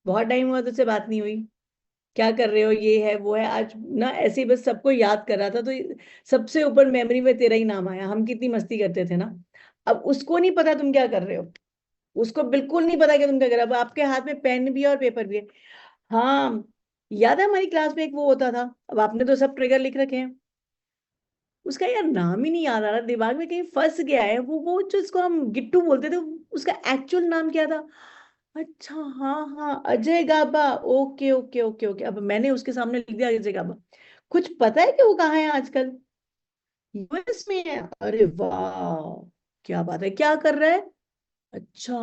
बहुत टाइम हुआ तुझसे बात नहीं हुई, क्या कर रहे हो, ये है वो है। आज ना ऐसे ही बस सबको याद कर रहा था, तो सबसे ऊपर मेमोरी में तेरा ही नाम आया, हम कितनी मस्ती करते थे ना। अब उसको नहीं पता तुम क्या कर रहे हो, उसको बिल्कुल नहीं पता कि तुम क्या कर रहे हो। अब आपके हाथ में पेन भी है और पेपर भी है। हाँ, याद है हमारी क्लास में एक वो होता था, अब आपने तो सब ट्रिगर लिख रखे हैं, उसका यार नाम ही नहीं याद आ रहा, दिमाग में कहीं फंस गया है। वो जो इसको हम गिट्टू बोलते थे, उसका एक्चुअल नाम क्या था? अच्छा, हाँ हाँ, अजय गाबा। ओके ओके ओके ओके, अब मैंने उसके सामने लिख दिया अजय गाबा। कुछ पता है कि वो कहाँ है आजकल? यूएस में है। अरे वाह, क्या बात है, क्या कर रहा है? अच्छा,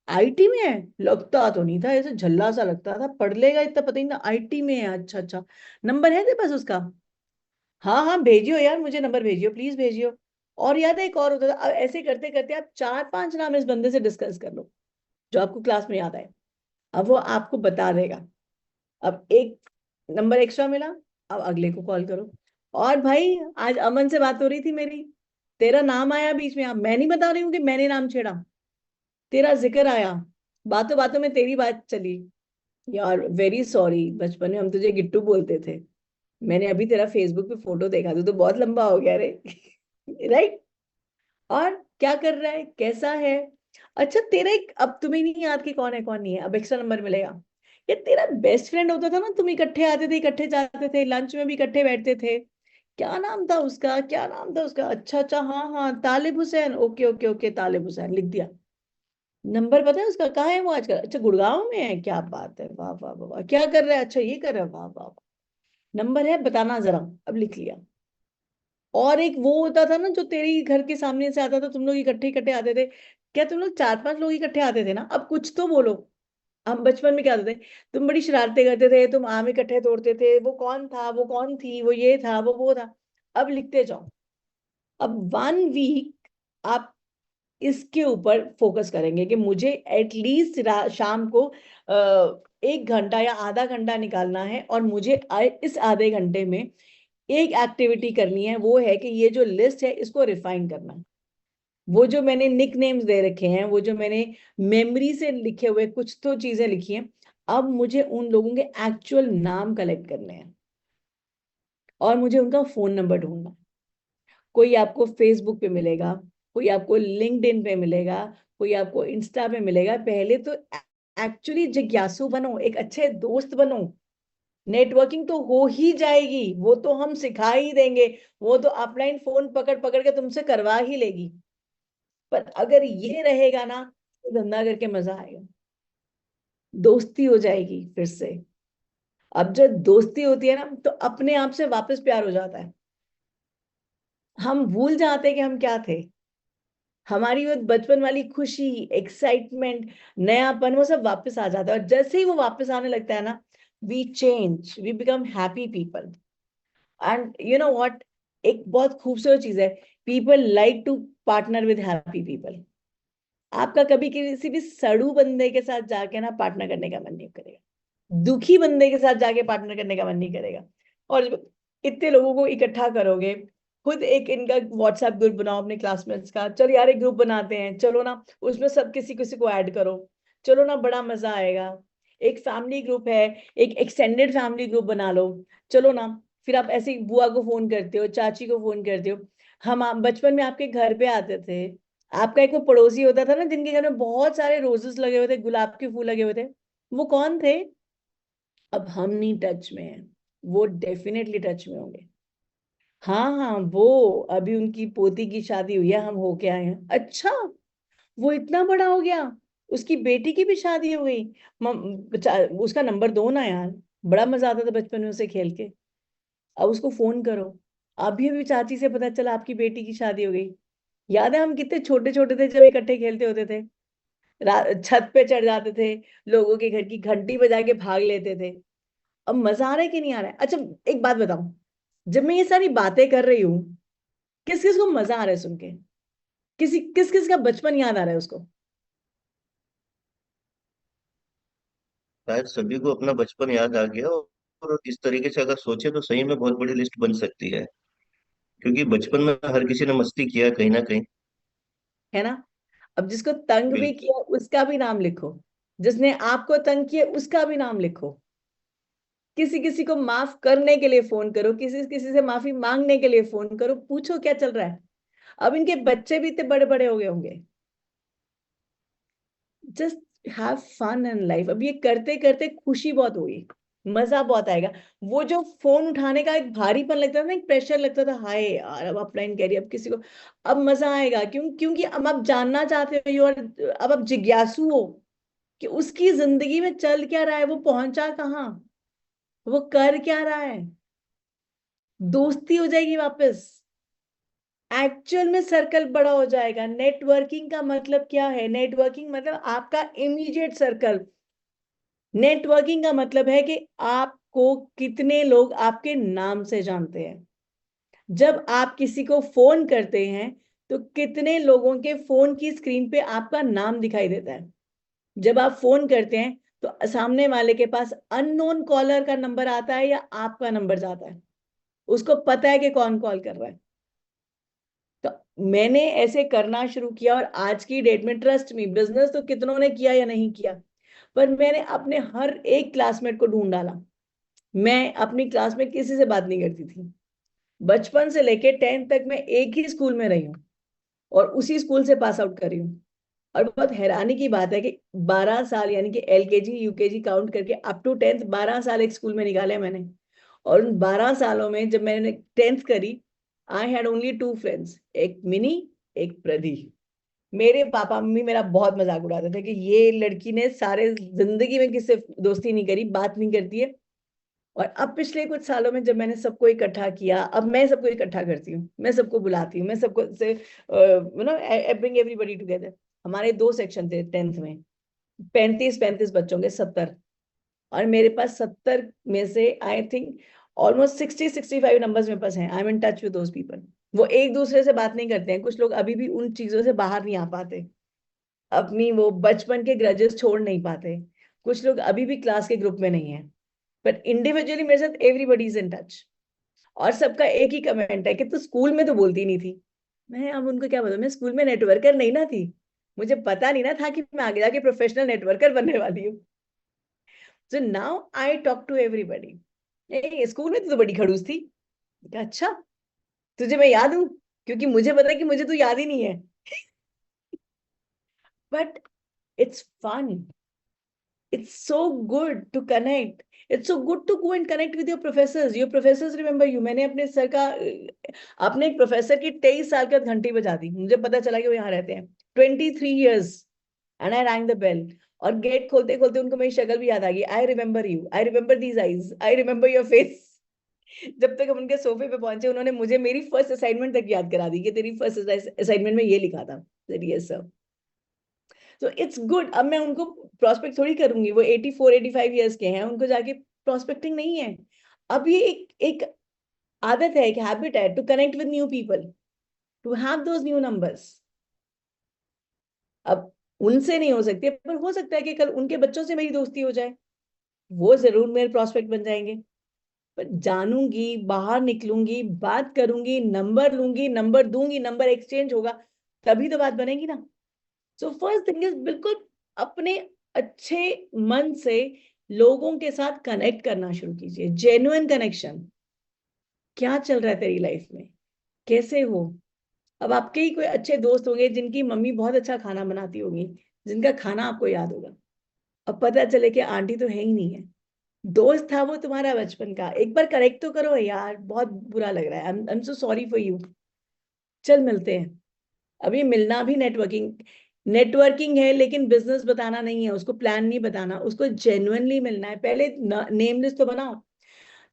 आईटी में है। लगता तो नहीं था, ऐसे झल्ला सा लगता था, पढ़ लेगा इतना पता ही ना, आईटी में है। अच्छा अच्छा, नंबर है तेरे पास उसका? हाँ हाँ, भेजियो यार, मुझे नंबर भेजियो, प्लीज भेजियो। और याद है एक और होता था। अब ऐसे करते करते आप 4-5 नाम इस बंदे से डिस्कस कर लो जो आपको क्लास में याद आए। अब वो आपको बता देगा। अब एक नंबर एक्स्ट्रा मिला, अब अगले को कॉल करो। और भाई, आज अमन से बात हो रही थी मेरी, तेरा नाम आया बीच में। अब मैं नहीं बता रही हूँ कि मैंने नाम छेड़ा, तेरा जिक्र आया, बातों बातों में तेरी बात चली। यार वेरी सॉरी, बचपन में हम तुझे गिट्टू बोलते थे। मैंने अभी तेरा फेसबुक पे फोटो देखा, तू तो बहुत लंबा हो गया रे। राइट। और क्या कर रहा है, कैसा है? अच्छा, तेरा एक, अब तुम्हें नहीं याद कि कौन है कौन नहीं है, अब एक्स्ट्रा नंबर मिलेगा। ये तेरा बेस्ट फ्रेंड होता था ना, तुम इकट्ठे आते थे, इकट्ठे जाते थे, लंच में भी इकट्ठे बैठते थे। क्या नाम था उसका, क्या नाम था उसका? अच्छा अच्छा, हाँ हाँ, तालिब हुसैन। ओके ओके ओके, तालिब हुसैन लिख दिया। नंबर पता है उसका, कहाँ है वो आजकल? अच्छा, गुड़गांव में है। क्या बात है, वाह वाह वाह वाह। क्या कर रहा है? अच्छा, ये कर रहा है, वाह वाह वाह। नंबर है, बताना जरा। अब लिख लिया। और एक वो होता था ना जो तेरे घर के सामने से आता था, तुम लोग इकट्ठे इकट्ठे आते थे। क्या तुम लोग 4-5 लोग इकट्ठे आते थे ना? अब कुछ तो बोलो। हम बचपन में क्या आते थे, तुम बड़ी शरारतें करते थे, तुम आम इकट्ठे तोड़ते थे, वो कौन था, वो कौन थी, वो ये था, वो था। अब लिखते जाओ। अब 1 वीक आप इसके ऊपर फोकस करेंगे कि मुझे एटलीस्ट शाम को 1 घंटा या आधा घंटा निकालना है, और मुझे इस आधे घंटे में एक एक्टिविटी करनी है, वो है कि ये जो लिस्ट है इसको रिफाइन करना है। वो जो मैंने निक नेम्स दे रखे हैं, वो जो मैंने मेमोरी से लिखे हुए कुछ तो चीजें लिखी हैं, अब मुझे उन लोगों के एक्चुअल नाम कलेक्ट करने हैं, और मुझे उनका फोन नंबर ढूंढना है। कोई आपको फेसबुक पे मिलेगा, कोई आपको लिंक्डइन पे मिलेगा, कोई आपको इंस्टा पे मिलेगा। पहले तो एक्चुअली जिज्ञासु बनो, एक अच्छे दोस्त बनो। नेटवर्किंग तो हो ही जाएगी, वो तो हम सिखा ही देंगे, वो तो अपलाइन फोन पकड़ पकड़ के तुमसे करवा ही लेगी। पर अगर ये रहेगा ना, तो धंधा करके मजा आएगा, दोस्ती हो जाएगी फिर से। अब जब दोस्ती होती है ना, तो अपने आप से वापस प्यार हो जाता है। हम भूल जाते हैं कि हम क्या थे। हमारी वो बचपन वाली खुशी, एक्साइटमेंट, नयापन, वो सब वापस आ जाता है। और जैसे ही वो वापस आने लगता है ना, we change, we become happy people. And you know what, एक बहुत खूबसूरत चीज है, people like to partner with happy people. आपका कभी किसी भी सड़ू बंदे के साथ जाके ना पार्टनर करने का मन नहीं करेगा, दुखी बंदे के साथ जाके पार्टनर करने का मन नहीं करेगा। और जब इतने लोगों को इकट्ठा करोगे, खुद एक इनका व्हाट्सएप ग्रुप बनाओ अपने क्लासमेट्स का, चलो यार एक ग्रुप बनाते हैं, चलो ना उसमें सब किसी किसी को ऐड करो, चलो ना बड़ा मजा आएगा। एक फैमिली ग्रुप है, एक एक्सटेंडेड फैमिली ग्रुप बना लो, चलो ना। फिर आप ऐसे ही बुआ को फोन करते हो, चाची को फोन करते हो। बचपन में आपके घर पे आते थे, आपका एक वो पड़ोसी होता था ना जिनके घर में बहुत सारे रोजेस लगे हुए थे, गुलाब के फूल लगे हुए थे, वो कौन थे? अब हम नहीं टच में हैं, वो डेफिनेटली टच में होंगे। हाँ हाँ, वो अभी उनकी पोती की शादी हुई है, हम होके आए हैं। अच्छा, वो इतना बड़ा हो गया, उसकी बेटी की भी शादी हो गई। उसका नंबर दो ना यार, बड़ा मजा आता था बचपन में उसे खेल के। अब उसको फोन करो, अभी अभी चाची से पता चला आपकी बेटी की शादी हो गई। याद है हम कितने छोटे छोटे थे जब इकट्ठे खेलते होते थे, छत पे चढ़ जाते थे, लोगों के घर की घंटी बजा के भाग लेते थे। अब मजा आ रहा है कि नहीं आ रहा है? अच्छा, एक बात बताओ, जब मैं ये सारी बातें कर रही हूँ, किस किस को मजा आ रहा है सुन के? किस किस का बचपन याद आ रहा है उसको? शायद सभी को अपना बचपन याद आ गया, और इस तरीके से अगर सोचे तो सही में बहुत बड़ी लिस्ट बन सकती है। क्योंकि बचपन में हर किसी ने मस्ती किया है कहीं ना कहीं। है ना? अब जिसको तंग भी बिल्कुल। किया उसका भी नाम लिखो, जिसने आपको तंग किया उसका भी नाम लिखो। किसी किसी को माफ करने के लिए फोन करो, किसी किसी से माफी मांगने के लिए फोन करो, पूछो क्या चल रहा है। अब इनके बच्चे भी इतने बड़े बड़े हो गए होंगे। Just have fun in life. अब ये करते करते खुशी बहुत हुई, मजा बहुत आएगा। वो जो फोन उठाने का एक भारीपन लगता था ना, एक प्रेशर लगता था, हाय यार अब अपलाइन करिए अब किसी को, अब मजा आएगा। क्योंकि अब आप जानना चाहते हो, और अब आप जिज्ञासु हो कि उसकी जिंदगी में चल क्या रहा है, वो पहुंचा कहाँ, वो कर क्या रहा है। दोस्ती हो जाएगी वापस, एक्चुअल में सर्कल बड़ा हो जाएगा। नेटवर्किंग का मतलब क्या है? नेटवर्किंग मतलब आपका इमीडिएट सर्कल। नेटवर्किंग का मतलब है कि आपको कितने लोग आपके नाम से जानते हैं। जब आप किसी को फोन करते हैं, तो कितने लोगों के फोन की स्क्रीन पे आपका नाम दिखाई देता है। जब आप फोन करते हैं, तो सामने वाले के पास अननोन कॉलर का नंबर आता है या आपका नंबर जाता है, उसको पता है कि कौन कॉल कर रहा है। तो मैंने ऐसे करना शुरू किया, और आज की डेट में ट्रस्ट मी, बिजनेस तो कितनों ने किया या नहीं किया, पर मैंने अपने हर एक क्लासमेट को ढूंढ डाला। मैं अपनी क्लास में किसी से बात नहीं करती थी। बचपन से लेके 10th तक मैं एक ही स्कूल में रही हूँ, और उसी स्कूल से पास आउट करी हूँ। और बहुत हैरानी की बात है कि 12 साल, यानी कि एलकेजी यूकेजी काउंट करके अप टू 10th 12 साल एक स्कूल में निकाले मैंने। और उन 12 सालों में जब मैंने 10th करी, I had only two friends, एक मिनी, एक प्रधी। मेरे पापा मम्मी मेरा बहुत मजाक उड़ाते थे कि ये लड़की ने सारे जिंदगी में किससे दोस्ती नहीं करी, बात नहीं करती है। और अब पिछले कुछ सालों में जब मैंने सबको इकट्ठा किया, अब मैं सबको इकट्ठा करती हूँ, मैं सबको बुलाती हूँ, मैं सबको से आई ब्रिंग एवरीबॉडी टुगेदर। हमारे दो सेक्शन थे 10th में, 35 35 बच्चों के 70। और मेरे पास 70 में से आई थिंक ऑलमोस्ट 60 65 नंबर्स मेरे पास हैं। I am in touch with those people. वो एक दूसरे से बात नहीं करते हैं, कुछ लोग अभी भी उन चीजों से बाहर नहीं आ पाते, अपनी वो बचपन के ग्रजेस छोड़ नहीं पाते, कुछ लोग अभी भी क्लास के ग्रुप में नहीं है। बट इंडिविजुअली मेरे साथ एवरीबडी इज इन टच। और सबका एक ही कमेंट है कि तू स्कूल में तो बोलती नहीं थी। मैं अब उनको क्या बताऊं, मैं स्कूल में नेटवर्कर नहीं ना थी, मुझे पता नहीं ना था कि मैं आगे जाके प्रोफेशनल नेटवर्कर बनने वाली हूँ। So now I talk to everybody. School में तो बड़ी खड़ूस थी। क्या? अच्छा, तुझे मैं याद हूँ? क्योंकि मुझे पता है कि मुझे तू याद ही नहीं है। But it's fun, it's so good to connect, it's so good to go and connect with your professors remember you। मैंने अपने सर का, अपने एक प्रोफेसर की 23 साल के बाद घंटी बजा दी, मुझे पता चला कि वो यहाँ रहते हैं। 23 years, and I rang the bell। और गेट खोलते खोलते उनको मेरी शक्ल भी याद आ गई। I remember you, I remember these eyes, I remember your face. जब तक हम उनके सोफे पे पहुंचे, उन्होंने मुझे मेरी फर्स्ट असाइनमेंट तक याद करा दी कि तेरी फर्स्ट असाइनमेंट में ये लिखा था। Yes sir. तो इट्स गुड। अब मैं उनको प्रोस्पेक्ट थोड़ी करूंगी, वो 84-85 ईयर्स के हैं, उनको जाके प्रोस्पेक्टिंग नहीं है। अब ये एक आदत है, एक हैबिट है, to connect with new people, to have those new numbers. अब उनसे नहीं हो सकती, पर हो सकता है कि कल उनके बच्चों से मेरी दोस्ती हो जाए, वो जरूर मेरे प्रोस्पेक्ट बन जाएंगे। पर जानूंगी, बाहर निकलूंगी, बात करूंगी, नंबर लूंगी, नंबर दूंगी, नंबर एक्सचेंज होगा, तभी तो बात बनेगी ना। सो फर्स्ट थिंग इज, बिल्कुल अपने अच्छे मन से लोगों के साथ कनेक्ट करना शुरू कीजिए। Genuine connection. क्या चल रहा है तेरी लाइफ में, कैसे हो। अब आपके ही कोई अच्छे दोस्त होंगे जिनकी मम्मी बहुत अच्छा खाना बनाती होगी, जिनका खाना आपको याद होगा। अब पता चले कि आंटी तो है ही नहीं है, दोस्त था वो तुम्हारा बचपन का, एक बार करेक्ट तो करो यार, बहुत बुरा लग रहा है, I am so sorry for you, चल मिलते हैं। अब ये मिलना भी नेटवर्किंग, नेटवर्किंग है, लेकिन बिजनेस बताना नहीं है, उसको प्लान नहीं बताना, उसको जेन्युइनली मिलना है। पहले नेम लिस्ट तो बनाओ।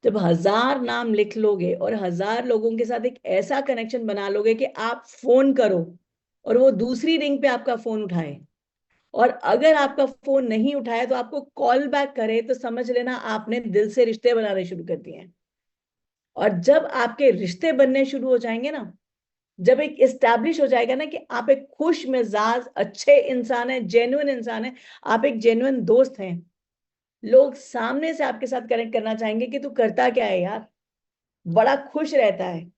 जब 1000 नाम लिख लोगे और 1000 लोगों के साथ एक ऐसा कनेक्शन बना लोगे कि आप फोन करो और वो दूसरी रिंग पे आपका फोन उठाए, और अगर आपका फोन नहीं उठाया तो आपको कॉल बैक करे, तो समझ लेना आपने दिल से रिश्ते बनाने शुरू कर दिए हैं। और जब आपके रिश्ते बनने शुरू हो जाएंगे ना, जब एक इस्टेब्लिश हो जाएगा ना कि आप एक खुश मिजाज अच्छे इंसान हैं, जेन्युइन इंसान हैं, आप एक जेन्युइन दोस्त हैं, लोग सामने से आपके साथ कनेक्ट करना चाहेंगे कि तू करता क्या है यार, बड़ा खुश रहता है,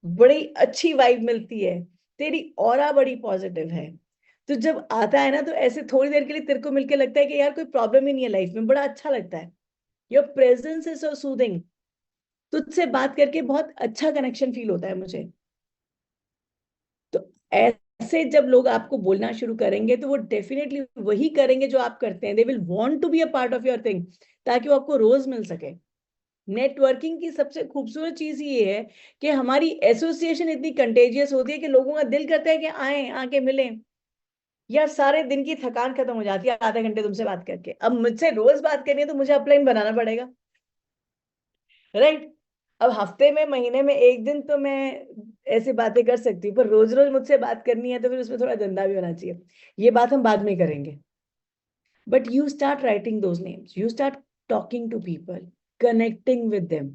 बड़ी अच्छी वाइब मिलती है, तेरी ऑरा बड़ी पॉजिटिव है। तो जब आता है ना, तो ऐसे थोड़ी देर के लिए तेरे को मिलके लगता है कि यार कोई प्रॉब्लम ही नहीं है लाइफ में, बड़ा अच्छा लगता है। Your presence is so soothing. तुझसे बात करके बहुत अच्छा कनेक्शन फील होता है मुझे। तो ऐसे जब लोग आपको बोलना शुरू करेंगे, तो वो डेफिनेटली वही करेंगे जो आप करते हैं। They will want to be a part of your thing, ताकि वो आपको रोज मिल सके। नेटवर्किंग की सबसे खूबसूरत चीज ये है कि हमारी एसोसिएशन इतनी कंटेजियस होती है कि लोगों का दिल करता है कि आए, आके मिलें। यार सारे दिन की थकान खत्म हो जाती है आधे घंटे तुमसे बात करके, अब मुझसे रोज बात करनी है तो मुझे अपलाइन बनाना पड़ेगा, राइट। अब हफ्ते में, महीने में एक दिन तो मैं ऐसी बातें कर सकती हूँ, पर रोज रोज मुझसे बात करनी है तो फिर उसमें थोड़ा धंधा भी होना चाहिए। ये बात हम बाद में करेंगे। But you start writing those names, you start talking to people, connecting with them,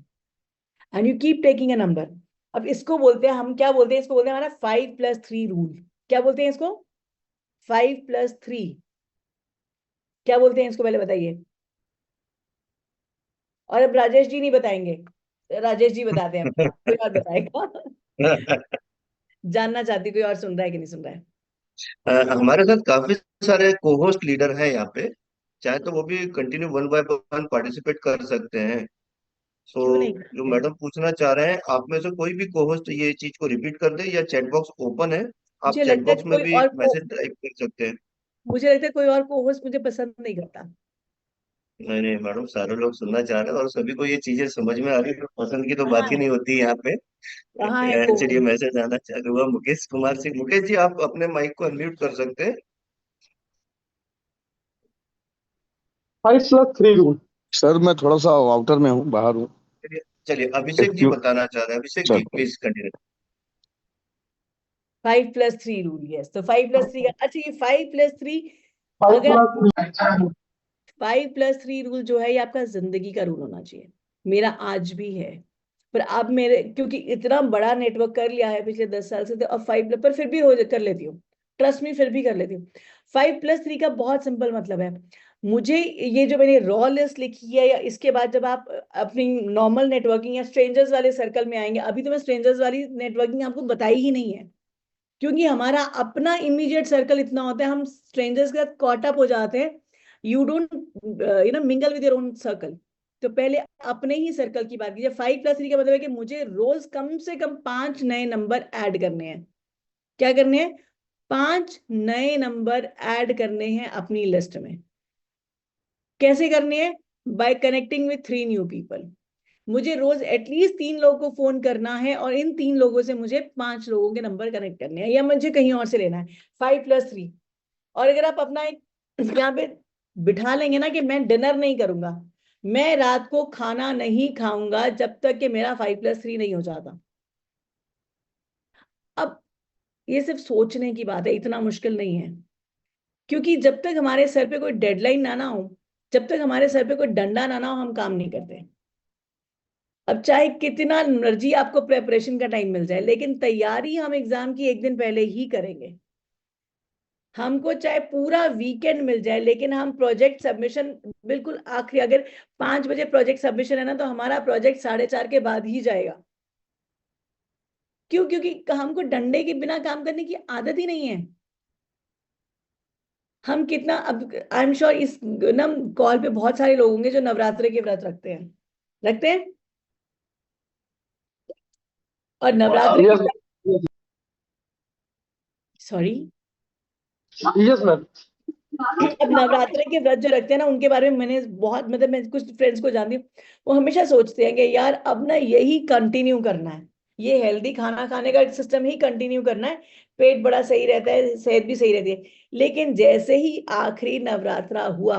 and you keep taking a number. अब इसको बोलते हैं, हम क्या बोलते हैं, इसको बोलते हैं हमारा 5+3 रूल। क्या बोलते हैं इसको? 5+3। क्या बोलते हैं इसको, पहले बताइए। और अब राजेश जी नहीं बताएंगे, राजेश जी बताते हैं, कोई और बताएगा। जानना चाहती, कोई और सुन रहा है कि नहीं सुन रहा है? हमारे साथ काफी सारे कोहोस्ट लीडर हैं यहाँ पे, चाहे तो वो भी continue one by one participate कर सकते हैं। सो क्यों नहीं जो करते? मैडम पूछना चाह रहे हैं, आप में से कोई भी कोहोस्ट ये चीज को रिपीट कर दे, या चैट बॉक्स ओपन है, आप मुझे चैट लगता है बॉक्स में कोई भी और को, मैसेज टाइप कर सकते हैं। मुझे लगता है कोई और को होस्ट मुझे पसंद नहीं करता। नहीं नहीं मैडम, सारे लोग सुनना चाह रहे हैं और सभी को ये चीजें समझ में आ रही है, पसंद की तो कहाँ बात ही है, नहीं होती यहाँ पे। कहाँ है को चलिए, होस्ट? मैसेज आना चालू हुआ मुकेश कुमार सिंह। मुकेश जी, आप अपने माइक को अनम्यूट कर सकते हैं। 5+3 रूल। सर मैं थोड़ा सा आउटर में हूँ, बाहर हूँ। चलिए चलिए, अभिषेक जी एक्सक्यूज। बताना चाह रहे हैं। Abhishek ji sir please continue. 5+3 rule, yes. तो 5+3 का, अच्छा ये 5+3, फाइव अगर प्लस 5+3 रूल जो है, ये आपका जिंदगी का रूल होना चाहिए। मेरा आज भी है, पर अब मेरे, क्योंकि इतना बड़ा नेटवर्क कर लिया है पिछले 10 साल से, तो अब 5, पर फिर भी हो कर लेती हूँ, ट्रस्ट मी, फिर भी कर लेती हूँ। 5+3 का बहुत सिंपल मतलब है, मुझे ये जो मैंने रॉ लिस्ट लिखी है, या इसके बाद जब आप अपनी नॉर्मल नेटवर्किंग या स्ट्रेंजर्स वाले सर्कल में आएंगे, अभी तो मैं स्ट्रेंजर्स वाली नेटवर्किंग आपको बताई ही नहीं है, क्योंकि हमारा अपना इमीडिएट सर्कल इतना होता है, हम स्ट्रेंजर्स के साथ कॉट अप हो जाते हैं। You don't mingle with your own circle. तो पहले अपने ही सर्कल की बात कीजिए। 5+3 का मतलब है कि मुझे रोज कम से कम 5 नए नंबर ऐड करने हैं। क्या करने हैं? 5 नए नंबर ऐड करने हैं अपनी लिस्ट में। कैसे करने हैं? Bye connecting with 3 new people. मुझे रोज एटलीस्ट 3 लोगों को फोन करना है, और इन 3 लोगों से मुझे 5 लोगों के नंबर कनेक्ट करने हैं, या मुझे कहीं और से लेना है। 5+3। और अगर आप अपना एक यहाँ पे बिठा लेंगे ना कि मैं डिनर नहीं करूंगा, मैं रात को खाना नहीं खाऊंगा जब तक कि मेरा 5+3 नहीं हो जाता। अब ये सिर्फ सोचने की बात है, इतना मुश्किल नहीं है। क्योंकि जब तक हमारे सर पे कोई डेडलाइन ना हो, जब तक हमारे सर पे कोई डंडा ना हो, हम काम नहीं करते। अब चाहे कितना मर्जी आपको प्रेपरेशन का टाइम मिल जाए, लेकिन तैयारी हम एग्जाम की एक दिन पहले ही करेंगे। हमको चाहे पूरा वीकेंड मिल जाए, लेकिन हम प्रोजेक्ट सबमिशन बिल्कुल आखिरी, अगर 5 बजे प्रोजेक्ट सबमिशन है ना, तो हमारा प्रोजेक्ट 4:30 के बाद ही जाएगा। क्यों? क्योंकि हमको डंडे के बिना काम करने की आदत ही नहीं है। हम कितना, अब आई एम श्योर इस ना कॉल पे बहुत सारे लोग होंगे जो नवरात्रे के व्रत रखते हैं, रखते हैं। और नवरात्रि Yes, के, सॉरी, yes, ma'am. अब नवरात्रे के व्रत जो रखते हैं ना, उनके बारे में मैंने बहुत, मतलब मैं कुछ फ्रेंड्स को जानती हूँ, वो हमेशा सोचते हैं कि यार अब ना यही कंटिन्यू करना है, ये हेल्दी खाना खाने का सिस्टम ही कंटिन्यू करना है, पेट बड़ा सही रहता है, सेहत भी सही रहती है। लेकिन जैसे ही आखिरी नवरात्रा हुआ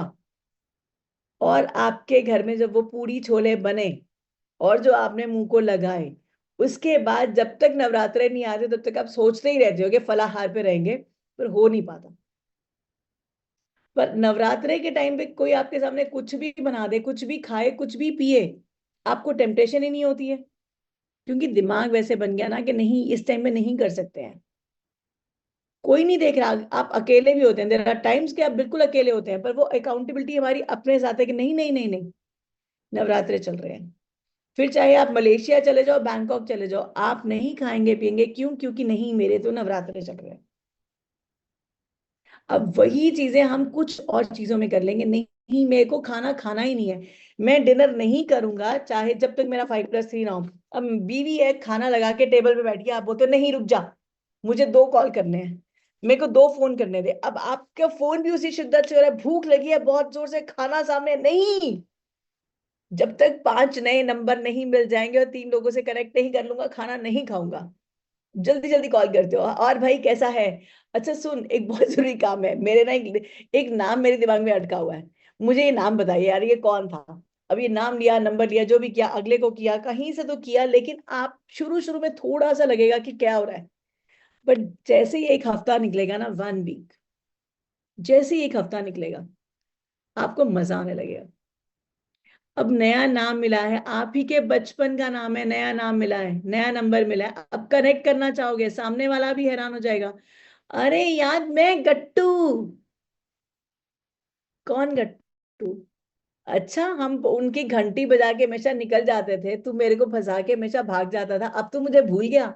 और आपके घर में जब वो पूरी छोले बने और जो आपने मुंह को लगाए, उसके बाद जब तक नवरात्रे नहीं आते तब तक आप सोचते ही रहते हो कि फलाहार पे रहेंगे, पर हो नहीं पाता। पर नवरात्रे के टाइम पे कोई आपके सामने कुछ भी बना दे, कुछ भी खाए, कुछ भी पिए, आपको टेम्पटेशन ही नहीं होती है, क्योंकि दिमाग वैसे बन गया ना कि नहीं, इस टाइम में नहीं कर सकते हैं, कोई नहीं देख रहा। आप अकेले भी होते हैं, देयर आर टाइम्स के आप बिल्कुल अकेले होते हैं, पर वो अकाउंटेबिलिटी हमारी अपने साथ है कि नहीं नहीं नहीं नहीं, नवरात्रे चल रहे हैं। फिर चाहे आप मलेशिया चले जाओ, बैंकॉक चले जाओ, आप नहीं खाएंगे पिएंगे। क्यों? क्योंकि नहीं, मेरे तो नवरात्रे चल रहे हैं। अब वही चीजें हम कुछ और चीजों में कर लेंगे, नहीं मेरे को खाना खाना ही नहीं है, मैं डिनर नहीं करूंगा चाहे जब तक मेरा 5+3 ना हो। अब बीवी है, खाना लगा के टेबल पे बैठी है, आप बोलते हो नहीं रुक जा, मुझे 2 कॉल करने हैं, मेरे को 2 फोन करने दे। अब आपका फोन भी उसी शिद्दत से हो रहा है, भूख लगी है बहुत जोर से, खाना सामने नहीं, जब तक 5 नए नंबर नहीं मिल जाएंगे और 3 लोगों से कनेक्ट नहीं कर लूंगा, खाना नहीं खाऊंगा। जल्दी जल्दी कॉल करते हो, और भाई कैसा है, अच्छा सुन एक बहुत जरूरी काम है, मेरे ना एक नाम मेरे दिमाग में अटका हुआ है, मुझे ये नाम बताइए यार, ये कौन था। अब ये नाम लिया, नंबर लिया, जो भी किया, अगले को किया, कहीं से तो किया, लेकिन आप शुरू शुरू में थोड़ा सा लगेगा कि क्या हो रहा है, बट जैसे ही एक हफ्ता निकलेगा ना, 1 वीक, जैसे ही एक हफ्ता निकलेगा, आपको मजा आने लगेगा। अब नया नाम मिला है, आप ही के बचपन का नाम है, नया नाम मिला है, नया नंबर मिला है, अब कनेक्ट करना चाहोगे, सामने वाला भी हैरान हो जाएगा, अरे यार मैं गट्टू। कौन गट्टू? अच्छा, हम उनकी घंटी बजा के हमेशा निकल जाते थे, तू मेरे को फंसा के हमेशा भाग जाता था, अब तो मुझे भूल गया।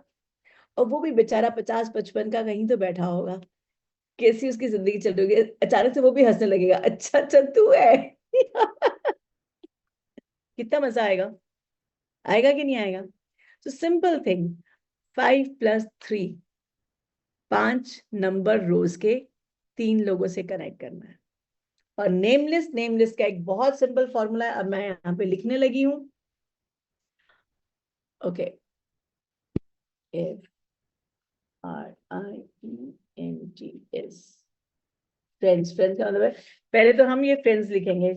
और वो भी बेचारा 50-55 का कहीं तो बैठा होगा, कैसी उसकी जिंदगी चल रही होगी, अचानक से वो भी हंसने लगेगा, अच्छा अच्छा तू है। कितना मजा आएगा, आएगा कि नहीं आएगा? तो सिंपल थिंग, 5+3, 5 नंबर रोज के 3 लोगों से कनेक्ट करना है। और नेम लिस्ट का एक बहुत सिंपल फॉर्मूला है, अब मैं यहाँ पे लिखने लगी हूँ। ओके, FRIENDS, फ्रेंड्स, फ्रेंड्स का मतलब है, पहले तो हम ये फ्रेंड्स लिखेंगे,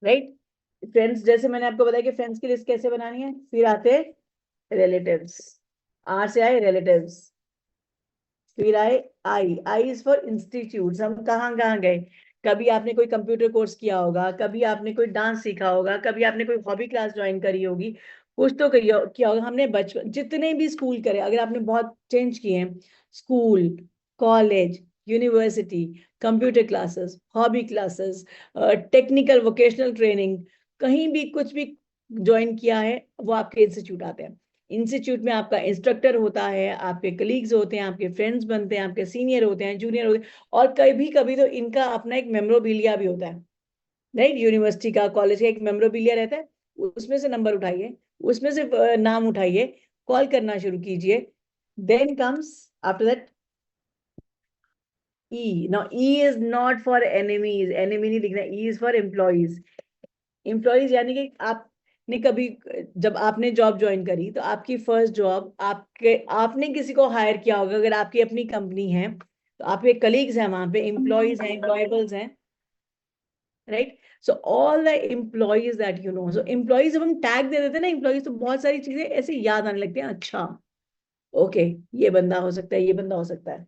राइट। फ्रेंड्स, जैसे मैंने आपको बताया कि फ्रेंड्स की लिस्ट कैसे बनानी है, फिर आते हैं रिलेटिव्स, आर से आए रिलेटिव्स, फिर आए आई, आई इज फॉर इंस्टीट्यूट, हम कहाँ कहाँ गए, कभी आपने कोई कंप्यूटर कोर्स किया होगा, कभी आपने कोई डांस सीखा होगा, कभी आपने कोई हॉबी क्लास ज्वाइन करी होगी, कुछ तो किया होगा हमने बचपन, जितने भी स्कूल करे, अगर आपने बहुत चेंज किए हैं, school, college, university, computer classes, hobby classes, technical vocational training, कहीं भी कुछ भी ज्वाइन किया है, वो आपके इंस्टीट्यूट आते हैं। इंस्टीट्यूट में आपका इंस्ट्रक्टर होता है, आपके कलीग्स होते हैं, आपके फ्रेंड्स बनते हैं, आपके सीनियर होते हैं, जूनियर होते हैं, और कभी कभी तो इनका अपना एक मेमोरेबिलिया भी होता है, राइट। यूनिवर्सिटी का, कॉलेज का एक मेमोरेबिलिया रहता है, उसमें से नंबर उठाइए, उसमें से नाम उठाइए, कॉल करना शुरू कीजिए। Then comes after that E. Now E is not for enemies, enemy नहीं लिखना, E is for employees. Employees यानी कि आपने कभी, जब आपने जॉब ज्वाइन करी, तो आपकी फर्स्ट जॉब, आपने किसी को हायर किया होगा, अगर आपकी अपनी कंपनी है तो आपके कलीग्स हैं, वहां पे एम्प्लॉइज हैं, एम्प्लॉयबल्स हैं, right? So all the employees that you know, so employees जब हम टैग दे देते हैं ना एम्प्लॉयज, तो बहुत सारी चीजें ऐसे याद आने लगती हैं, अच्छा ओके ये बंदा हो सकता है, ये बंदा हो सकता है।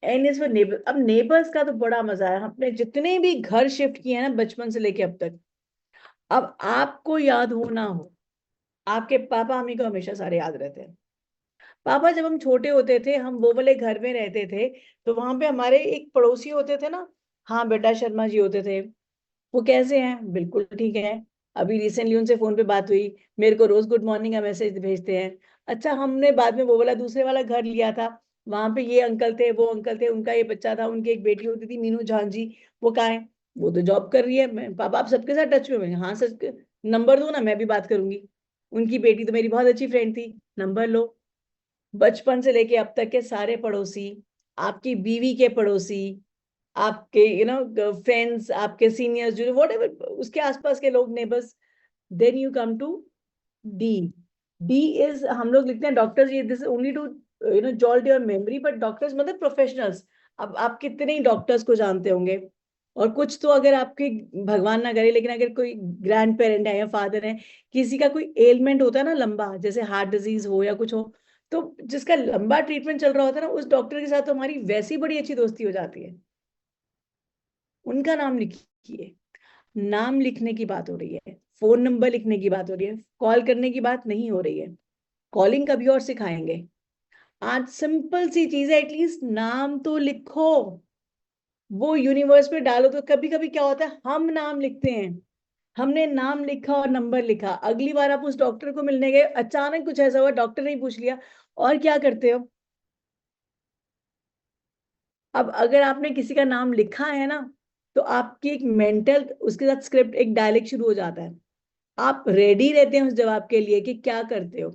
And is for neighbour. अब नेबर्स का तो बड़ा मजा है, हमने जितने भी घर शिफ्ट किए हैं ना बचपन से लेके अब तक, अब आपको याद हो ना हो, आपके पापा मम्मी को हमेशा सारे याद रहते हैं। पापा जब हम छोटे होते थे, हम वो वाले घर में रहते थे, तो वहां पे हमारे एक पड़ोसी होते थे ना, हाँ बेटा शर्मा जी होते थे, वो कैसे हैं, बिल्कुल ठीक है, अभी रिसेंटली उनसे फोन पे बात हुई, मेरे को रोज गुड मॉर्निंग का मैसेज भेजते हैं। अच्छा, हमने बाद में वो वाला दूसरे वाला घर लिया था, वहां पे ये अंकल थे, वो अंकल थे, उनका ये बच्चा था, उनकी एक बेटी होती थी मीनू झां जी, वो कहाँ है, वो तो जॉब कर रही है। मैं पापा आप सबके साथ टच में हैं? हाँ सर, नंबर दो ना मैं भी बात करूंगी, उनकी बेटी तो मेरी बहुत अच्छी फ्रेंड थी, नंबर लो। बचपन से लेके अब तक के सारे पड़ोसी, आपकी बीवी के पड़ोसी, आपके फ्रेंड्स, आपके सीनियर्स, जो वॉट एवर उसके आसपास के लोग, neighbours. Then you come to D. D is, हम लोग लिखते हैं डॉक्टर्स, ये this only to jolt your memory, but doctors मतलब प्रोफेशनल्स। अब आप कितने ही डॉक्टर्स को जानते होंगे, और कुछ तो अगर आपके, भगवान ना करे, लेकिन अगर कोई ग्रैंड पेरेंट है या फादर है, किसी का कोई एलिमेंट होता है ना लंबा, जैसे हार्ट डिजीज हो या कुछ हो, तो जिसका लंबा ट्रीटमेंट चल रहा होता है ना, उस डॉक्टर के साथ तो हमारी वैसी बड़ी अच्छी दोस्ती हो जाती है। उनका नाम लिखिए, नाम लिखने की बात हो रही है, फोन नंबर लिखने की बात हो रही है, कॉल करने की बात नहीं हो रही है। कॉलिंग कभी और सिखाएंगे, आज सिंपल सी चीज है, एटलीस्ट नाम तो लिखो। वो यूनिवर्स में डालो, तो कभी कभी क्या होता है, हम नाम लिखते हैं, हमने नाम लिखा और नंबर लिखा, अगली बार आप उस डॉक्टर को मिलने गए, अचानक कुछ ऐसा हुआ, डॉक्टर ने ही पूछ लिया और क्या करते हो। अब अगर आपने किसी का नाम लिखा है ना, तो आपकी एक मेंटल उसके साथ स्क्रिप्ट, एक डायलेक्ट शुरू हो जाता है, आप रेडी रहते हैं उस जवाब के लिए कि क्या करते हो।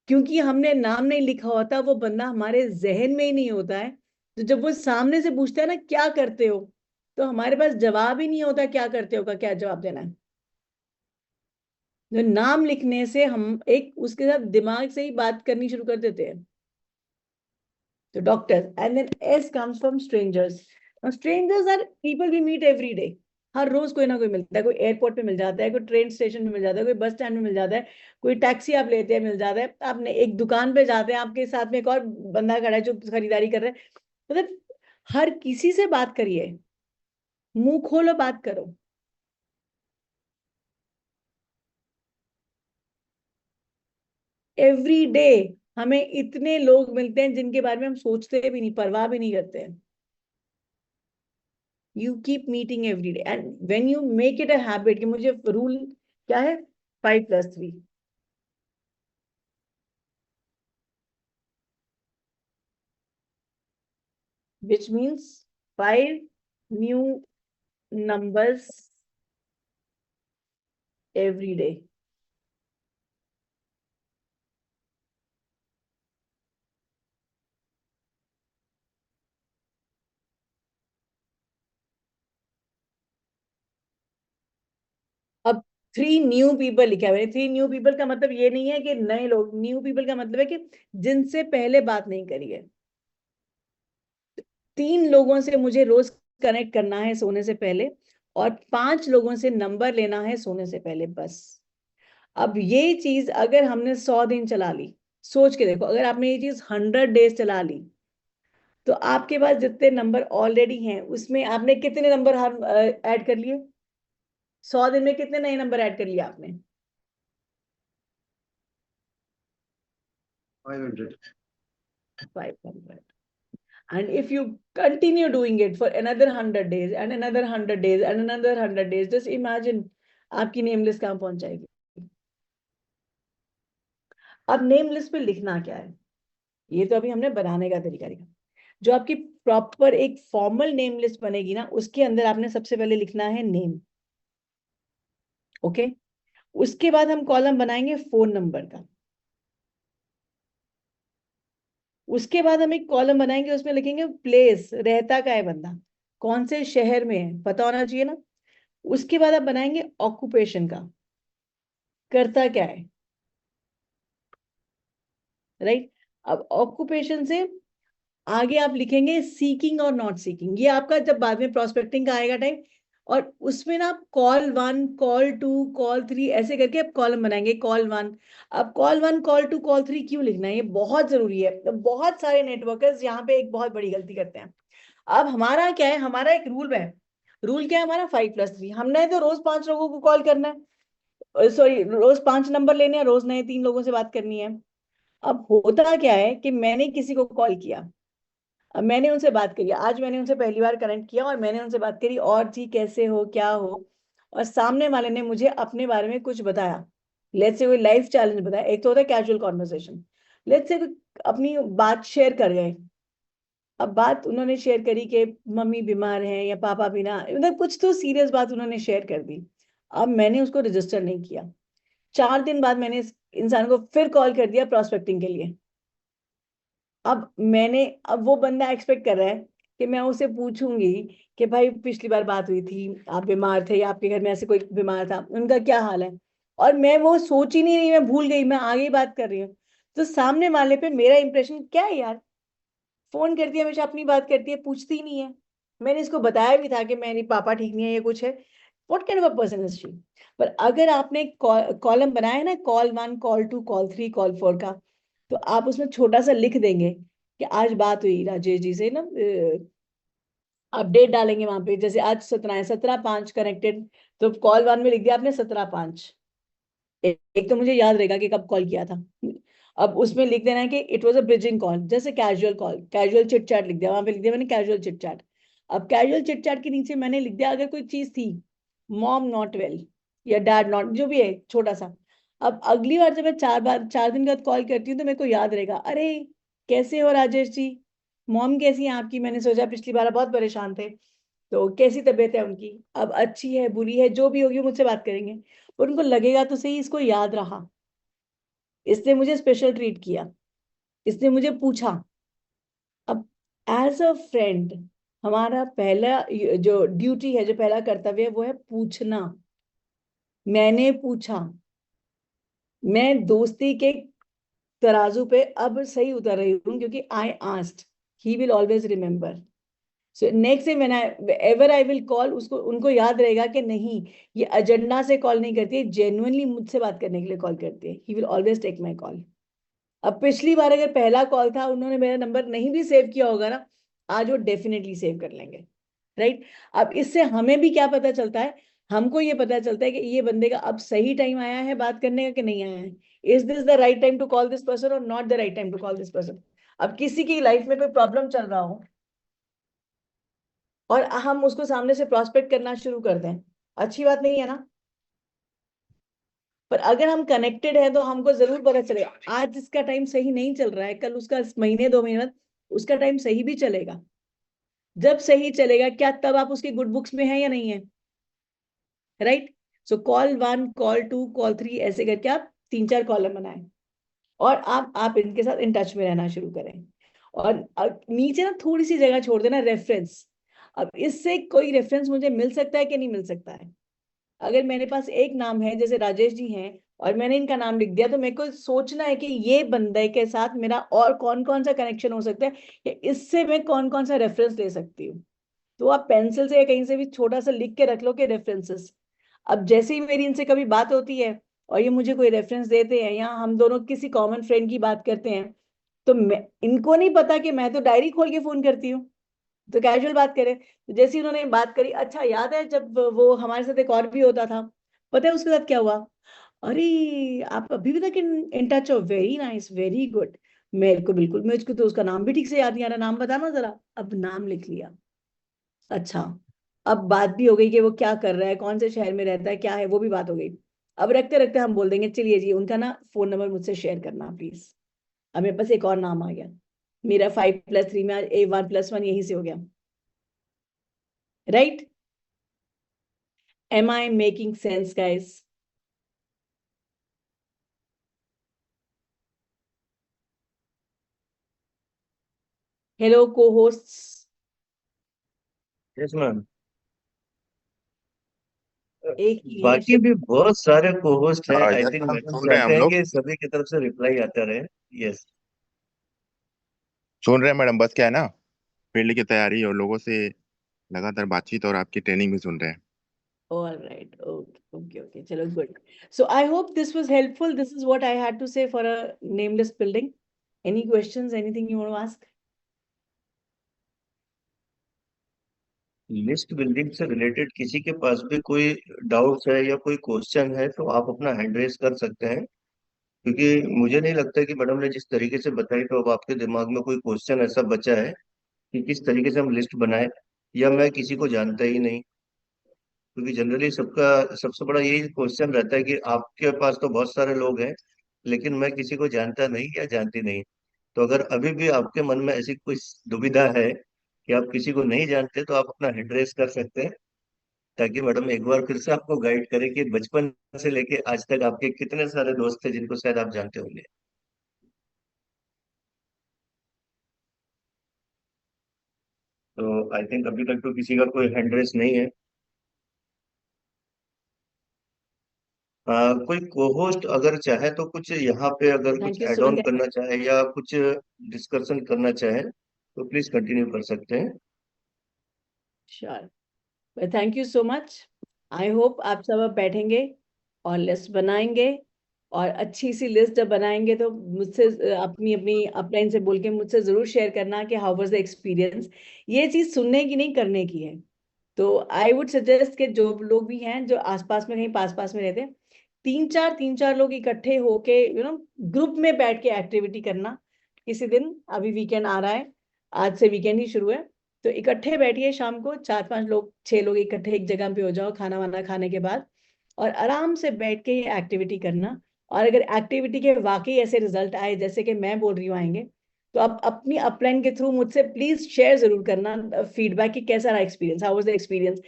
क्योंकि हमने नाम नहीं लिखा होता, वो बंदा हमारे जहन में ही नहीं होता है, तो जब वो सामने से पूछता है ना क्या करते हो, तो हमारे पास जवाब ही नहीं होता, क्या करते हो का क्या जवाब देना है। जो नाम लिखने से हम एक उसके साथ दिमाग से ही बात करनी शुरू कर देते हैं। तो doctors, and then S comes from strangers. Strangers are people we meet every day, हर रोज कोई ना कोई मिलता है, कोई एयरपोर्ट पे मिल जाता है, कोई ट्रेन स्टेशन पे मिल जाता है, कोई बस स्टैंड में मिल जाता है, कोई टैक्सी आप लेते हैं मिल जाता है, आपने एक दुकान पे जाते हैं, आपके साथ में एक और बंदा खड़ा है जो खरीदारी कर रहा है, मतलब हर किसी से बात करिए, मुंह खोलो बात करो। एवरी डे हमें इतने लोग मिलते हैं जिनके बारे में हम सोचते भी नहीं, परवाह भी नहीं करते हैं। You keep meeting every day, and when you make it a habit कि मुझे रूल क्या है, 5+3, which means 5 new numbers every day. अब 3 new people लिखा है मैंने, 3 new people का मतलब ये नहीं है कि नए लोग, न्यू पीपल का मतलब है कि जिनसे पहले बात नहीं करी है। 3 लोगों से मुझे रोज कनेक्ट करना है सोने से पहले, और 5 लोगों से नंबर लेना है सोने से पहले, बस। अब ये चीज अगर हमने 100 दिन चला ली, सोच के देखो, अगर आपने ये चीज 100 डेज चला ली, तो आपके पास जितने नंबर ऑलरेडी हैं उसमें आपने कितने नंबर हर ऐड कर लिए, 100 दिन में कितने नए नंबर ऐड कर लिए आपने। 500। 500। And if you continue doing it for another 100 days and another 100 days and another 100 days, just imagine आपकी नेम लिस्ट कहाँ पहुंच जाएगी। अब नेम लिस्ट पे लिखना क्या है, ये तो अभी हमने बनाने का तरीका देखा। जो आपकी प्रॉपर एक फॉर्मल नेम लिस्ट बनेगी ना, उसके अंदर आपने सबसे पहले लिखना है नेम, ओके। उसके बाद हम कॉलम बनाएंगे फोन नंबर का, उसके बाद हम एक कॉलम बनाएंगे, उसमें लिखेंगे प्लेस, रहता का है बंदा, कौन से शहर में है पता होना चाहिए ना। उसके बाद आप बनाएंगे ऑक्यूपेशन का, करता क्या है, राइट। अब ऑक्यूपेशन से आगे आप लिखेंगे सीकिंग और नॉट सीकिंग, ये आपका जब बाद में प्रोस्पेक्टिंग का आएगा टाइम, और उसमें ना आप कॉल 1, कॉल 2, कॉल 3 ऐसे करके आप कॉलम बनाएंगे। कॉल 1, अब कॉल 1, कॉल 2, कॉल 3 क्यों लिखना है, ये बहुत जरूरी है। तो बहुत सारे नेटवर्कर्स यहाँ पे एक बहुत बड़ी गलती करते हैं। अब हमारा क्या है, हमारा एक रूल है। रूल क्या है हमारा, 5+3। हमने तो रोज 5 लोगों को कॉल करना है, सॉरी रोज 5 नंबर लेने हैं, रोज नए 3 लोगों से बात करनी है। अब होता क्या है कि मैंने किसी को कॉल किया, अब मैंने उनसे बात करी, आज मैंने उनसे पहली बार कनेक्ट किया और मैंने उनसे बात करी, और जी कैसे हो, क्या हो, और सामने वाले ने मुझे अपने बारे में कुछ बताया। लेट्स से कोई लाइफ चैलेंज बताया, एक तो होता है कैजुअल कॉन्वर्सेशन, लेट्स से अपनी बात शेयर कर गए। अब बात उन्होंने शेयर करी कि मम्मी बीमार है या पापा बिना, मतलब कुछ तो सीरियस बात उन्होंने शेयर कर दी। अब मैंने उसको रजिस्टर नहीं किया। 4 दिन बाद मैंने इस इंसान को फिर कॉल कर दिया प्रोस्पेक्टिंग के लिए। अब वो बंदा एक्सपेक्ट कर रहा है कि मैं उसे पूछूंगी कि भाई पिछली बार बात हुई थी, आप बीमार थे या आपके घर में ऐसे कोई बीमार था, उनका क्या हाल है, और मैं वो सोच ही नहीं रही, मैं भूल गई, मैं आगे ही बात कर रही हूँ। तो सामने वाले पे मेरा इंप्रेशन क्या है यार, फोन करती है हमेशा, अपनी बात करती है, पूछती ही नहीं है। मैंने इसको बताया भी था कि मेरे पापा ठीक नहीं है, ये कुछ है, what kind of a person is she. पर अगर आपने कॉलम बनाया है ना, कॉल 1, कॉल 2, कॉल 3, कॉल 4 का, तो आप उसमें छोटा सा लिख देंगे कि आज बात हुई राजेश जी से ना, अपडेट डालेंगे वहां पे, जैसे आज 17 है, 17/5 कनेक्टेड, तो कॉल 1 में लिख दिया आपने 17/5। एक तो मुझे याद रहेगा कि कब कॉल किया था। अब उसमें लिख देना है कि it was a bridging call, जैसे casual call, casual chit chat लिख दिया, वहां पे लिख दिया मैंने कैजुअल चिट चैट। अब कैजुअल चिट चैट के नीचे मैंने लिख दिया अगर कोई चीज थी, मॉम नॉट वेल या डैड नॉट, जो भी है छोटा सा। अब अगली बार जब मैं 4 दिन बाद कॉल करती हूँ तो मेरे को याद रहेगा, अरे कैसे हो राजेश जी, मॉम कैसी है आपकी, मैंने सोचा पिछली बार आप बहुत परेशान थे, तो कैसी तबीयत है उनकी, अब अच्छी है बुरी है जो भी होगी वो मुझसे बात करेंगे। और उनको लगेगा तो सही इसको याद रहा, इसने मुझे स्पेशल ट्रीट किया, इसने मुझे पूछा। अब एज अ फ्रेंड हमारा पहला जो ड्यूटी है, जो पहला कर्तव्य है, वो है पूछना। मैंने पूछा, मैं दोस्ती के तराजू पे अब सही उतर रही हूँ, क्योंकि I asked, he will always remember. So next time when I ever I will call, उसको उनको याद रहेगा कि नहीं, ये एजेंडा से कॉल नहीं करती है, जेन्युइनली मुझसे बात करने के लिए कॉल करती है, he will always take my call. अब पिछली बार अगर पहला कॉल था, उन्होंने मेरा नंबर नहीं भी सेव किया होगा ना, आज वो डेफिनेटली सेव कर लेंगे, राइट। अब इससे हमें भी क्या पता चलता है, हमको ये पता चलता है कि ये बंदे का अब सही टाइम आया है बात करने का कि नहीं आया है। Is this the right time to call this person और not the right time to call this person. अब किसी की लाइफ में कोई प्रॉब्लम चल रहा हो और हम उसको सामने से प्रोस्पेक्ट करना शुरू कर दें, अच्छी बात नहीं है ना। पर अगर हम कनेक्टेड है तो हमको जरूर पता चलेगा, आज इसका टाइम सही नहीं चल रहा है, कल उसका, महीने 2 महीने बाद उसका टाइम सही भी चलेगा। जब सही चलेगा क्या, तब आप उसके गुड बुक्स में है या नहीं है, राइट। सो कॉल 1, कॉल 2, कॉल 3 ऐसे करके आप 3-4 कॉलम बनाएं, और आप इनके साथ इन टच में रहना शुरू करें। और नीचे ना थोड़ी सी जगह छोड़ देना रेफरेंस। अब इससे कोई रेफरेंस मुझे मिल सकता है कि नहीं मिल सकता है। अगर मेरे पास एक नाम है, जैसे राजेश जी हैं, और मैंने इनका नाम लिख दिया, तो मेरे को सोचना है कि ये बंदे के साथ मेरा और कौन कौन सा कनेक्शन हो सकता है, या इससे मैं कौन कौन सा रेफरेंस ले सकती हूँ। तो आप पेंसिल से या कहीं से भी छोटा सा लिख के रख लो कि रेफरेंसेस। अब जैसे ही मेरी इनसे कभी बात होती है और ये मुझे कोई रेफरेंस देते हैं, या हम दोनों किसी कॉमन फ्रेंड की बात करते हैं, तो मैं, इनको नहीं पता कि मैं तो डायरी खोल के फोन करती हूँ, तो कैजुअल बात करें। तो जैसे ही उन्होंने बात करी, अच्छा याद है जब वो हमारे साथ एक और भी होता था, पता है उसके साथ क्या हुआ, अरे आप अभी भी तक इन टच हो, वेरी नाइस वेरी गुड। मेरे को बिल्कुल, मुझको तो उसका नाम भी ठीक से याद नहीं आ रहा, नाम बताना जरा, अब नाम लिख लिया। अच्छा, अब बात भी हो गई कि वो क्या कर रहा है, कौन से शहर में रहता है, क्या है, वो भी बात हो गई। अब रखते रखते हम बोल देंगे चलिए जी उनका ना फोन नंबर मुझसे शेयर करना प्लीज। अब मेरे पास एक और नाम आ गया, मेरा 5+3 में आज 1+1 यहीं से हो गया, right. Am I making sense guys? Hello cohosts. Yes ma'am. एक ही है बाकी भी बहुत सारे कोहोस्ट हैं, I yes think ma'am, madam सुन रहे हैं चाहते हम हैं लोग। कि सभी की तरफ से रिप्लाई आता रहे। यस। सुन रहे हैं मैडम, बस क्या है ना, फील्ड की तैयारी और लोगों से लगातार बातचीत और आपकी ट्रेनिंग भी सुन रहे हैं। All right. Okay. Chalo, good. So I hope this was helpful. This is what I had to say for a nameless building. Any questions? Anything you want to ask? List building से related किसी के पास भी कोई doubts है या कोई question है तो आप अपना हैंड रेज कर सकते हैं, क्योंकि मुझे नहीं लगता कि मैडम ने जिस तरीके से बताई तो अब आपके दिमाग में कोई क्वेश्चन ऐसा बचा है कि किस तरीके से हम लिस्ट बनाए, या मैं किसी को जानता ही नहीं। क्योंकि जनरली सबका सबसे बड़ा यही क्वेश्चन रहता है कि आपके पास तो बहुत सारे लोग हैं लेकिन मैं किसी को जानता नहीं या जानती नहीं। तो अगर अभी भी आपके मन में ऐसी कोई दुविधा है कि आप किसी को नहीं जानते तो आप अपना हैंड रेस कर सकते हैं, ताकि मैडम एक बार फिर से आपको गाइड करें कि बचपन से लेके आज तक आपके कितने सारे दोस्त थे जिनको शायद आप जानते होंगे। तो आई थिंक अभी तक तो किसी का कोई हैंड रेस नहीं है। कोई को-होस्ट अगर चाहे तो कुछ यहाँ पे अगर कुछ Thank you, add on Surya. करना चाहे या कुछ डिस्कशन करना चाहे तो प्लीज कंटिन्यू कर सकते हैं। Sure. Well, thank you so much. I hope आप सब अब बैठेंगे और लिस्ट बनाएंगे, और अच्छी सी लिस्ट जब बनाएंगे तो मुझसे अपनी अपनी अपलाइन से बोल के मुझसे जरूर शेयर करना कि हाउ वाज द एक्सपीरियंस। ये चीज सुनने की नहीं, करने की है। तो आई वुड सजेस्ट कि जो लोग भी हैं जो आसपास में, कहीं पास पास में रहते हैं, तीन चार लोग इकट्ठे होके ग्रुप में बैठ के एक्टिविटी करना। किसी दिन, अभी वीकेंड आ रहा है, आज से वीकेंड ही शुरू है, तो इकट्ठे बैठिए शाम को, 4-5 लोग 6 लोग इकट्ठे एक जगह पे हो जाओ खाना वाना खाने के बाद, और आराम से बैठ के ये एक्टिविटी करना। और अगर एक्टिविटी के वाकई ऐसे रिजल्ट आए जैसे कि मैं बोल रही हूँ आएंगे, तो आप अपनी अपलाइन के थ्रू मुझसे प्लीज शेयर जरूर करना फीडबैक कि कैसा रहा experience, how was the experience.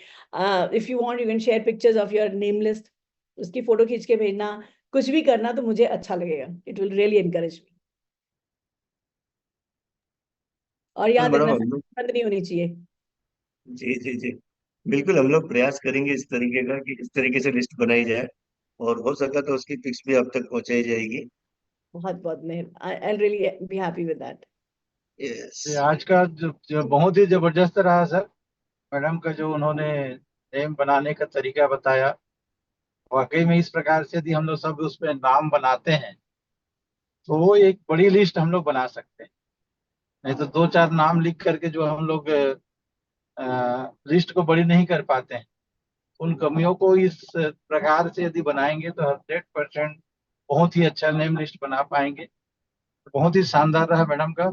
If you want you can share pictures of your name list, उसकी फोटो खींच के भेजना, कुछ भी करना तो मुझे अच्छा लगेगा। It will really encourage me. और बिल्कुल याद मैडम, रखना, हम लोग बंद नहीं होनी चाहिए। जी जी जी, बिल्कुल हम लोग प्रयास करेंगे इस तरीके का कि इस तरीके से लिस्ट बनाई जाए, और हो सका तो उसकी पिक्स भी आप तक पहुंचाई जाएगी। बहुत बहुत Mehar, I really be happy with that. Yes. ये आज का जो बहुत ही जबरदस्त रहा सर, मैडम का जो उन्होंने नेम बनाने का तरीका बताया, वाकई में इस प्रकार से यदि हम लोग सब उस पर नाम बनाते हैं तो वो एक बड़ी लिस्ट हम लोग बना सकते हैं। नहीं तो दो चार नाम लिख करके जो हम लोग लिस्ट को बड़ी नहीं कर पाते हैं, उन कमियों को इस प्रकार से यदि बनाएंगे तो 100% बहुत ही अच्छा नेम लिस्ट बना पाएंगे। बहुत ही शानदार रहा मैडम का।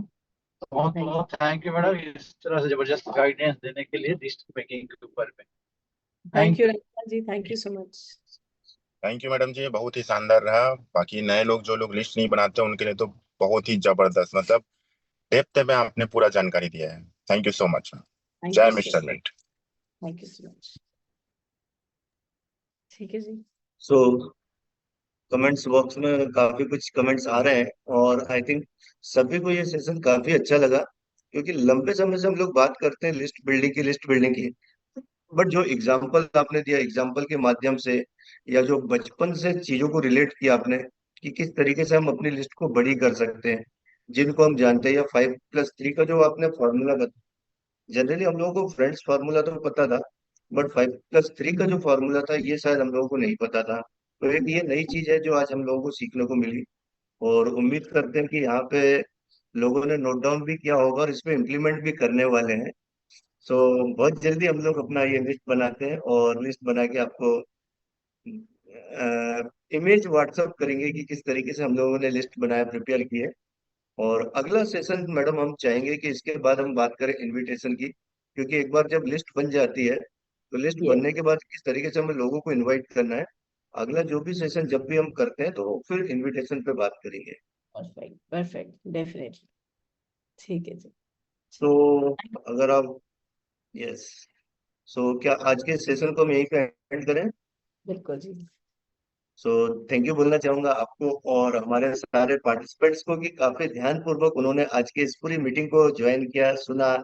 बहुत थैंक बहुत थैंक यू मैडम, इस तरह से जबरदस्त गाइडेंस देने के लिए लिस्ट मेकिंग के ऊपर में। You thank you. Ranjana ji, thank you so much. Thank you madam ji, बहुत ही शानदार रहा। बाकी नए लोग जो लोग लिस्ट नहीं बनाते उनके लिए तो बहुत ही जबरदस्त, मतलब डेप्थ में आपने पूरा जानकारी दिया है। Thank you so much. Thank जय you so mister mint. Thank you so much. ठीक है जी। सो कमेंट्स बॉक्स में काफी कुछ कमेंट्स आ रहे हैं, और आई थिंक सभी को ये सेशन काफी अच्छा लगा, क्योंकि लंबे समय से हम लोग बात करते हैं लिस्ट बिल्डिंग की। बट जो एग्जाम्पल आपने दिया, एग्जाम्पल के माध्यम से, या जो बचपन से चीजों को रिलेट किया आपने कि किस तरीके से हम अपनी लिस्ट को बड़ी कर सकते हैं जिनको हम जानते हैं, या 5+3 का जो आपने फॉर्मूला बताया। जनरली हम लोगों को फ्रेंड्स फार्मूला तो पता था, बट 5+3 का जो फार्मूला था ये शायद हम लोगों को नहीं पता था। तो एक ये नई चीज है जो आज हम लोगों को सीखने को मिली, और उम्मीद करते हैं कि यहाँ पे लोगों ने नोट डाउन भी किया होगा और इसमें इम्प्लीमेंट भी करने वाले हैं। सो बहुत जल्दी हम लोग अपना ये लिस्ट बनाते हैं, और लिस्ट बना के आपको इमेज व्हाट्सअप करेंगे कि किस तरीके से हम लोगों ने लिस्ट बनाया, प्रिपेयर की है। और अगला सेशन मैडम हम चाहेंगे कि इसके बाद हम बात करें इनविटेशन की, क्योंकि एक बार जब लिस्ट बन जाती है तो लिस्ट ये बनने के बाद किस तरीके से हमें लोगों को इनवाइट करना है। अगला जो भी सेशन जब भी हम करते हैं तो फिर इनविटेशन पे बात करेंगे। Perfect perfect, definitely. ठीक है जी। ठीक है। तो अगर आप, यस, सो क्या आज के सेशन को हम यहीं पे एंड करें? बिल्कुल जी। सो थैंक यू बोलना चाहूंगा आपको और हमारे सारे पार्टिसिपेंट्स को कि काफी ध्यान पूर्वक उन्होंने आज की इस पूरी मीटिंग को ज्वाइन किया, सुना।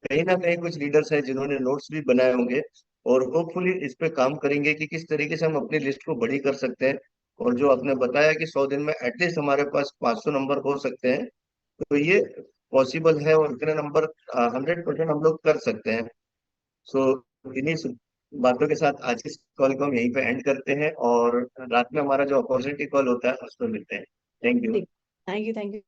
कहीं ना कहीं कुछ लीडर्स हैं जिन्होंने नोट्स भी बनाए होंगे, और होपफुली इस पे काम करेंगे कि किस तरीके से हम अपनी लिस्ट को बड़ी कर सकते हैं। और जो आपने बताया कि 100 दिन में एटलीस्ट हमारे पास 500 नंबर हो सकते हैं, तो ये पॉसिबल है और इतने नंबर 100% हम लोग कर सकते हैं। सो इन्हीं बातों के साथ आज की कॉल को हम यहीं पे एंड करते हैं, और रात में हमारा जो अपॉर्चुनिटी कॉल होता है उस पर मिलते हैं। Thank you. Thank you, thank you.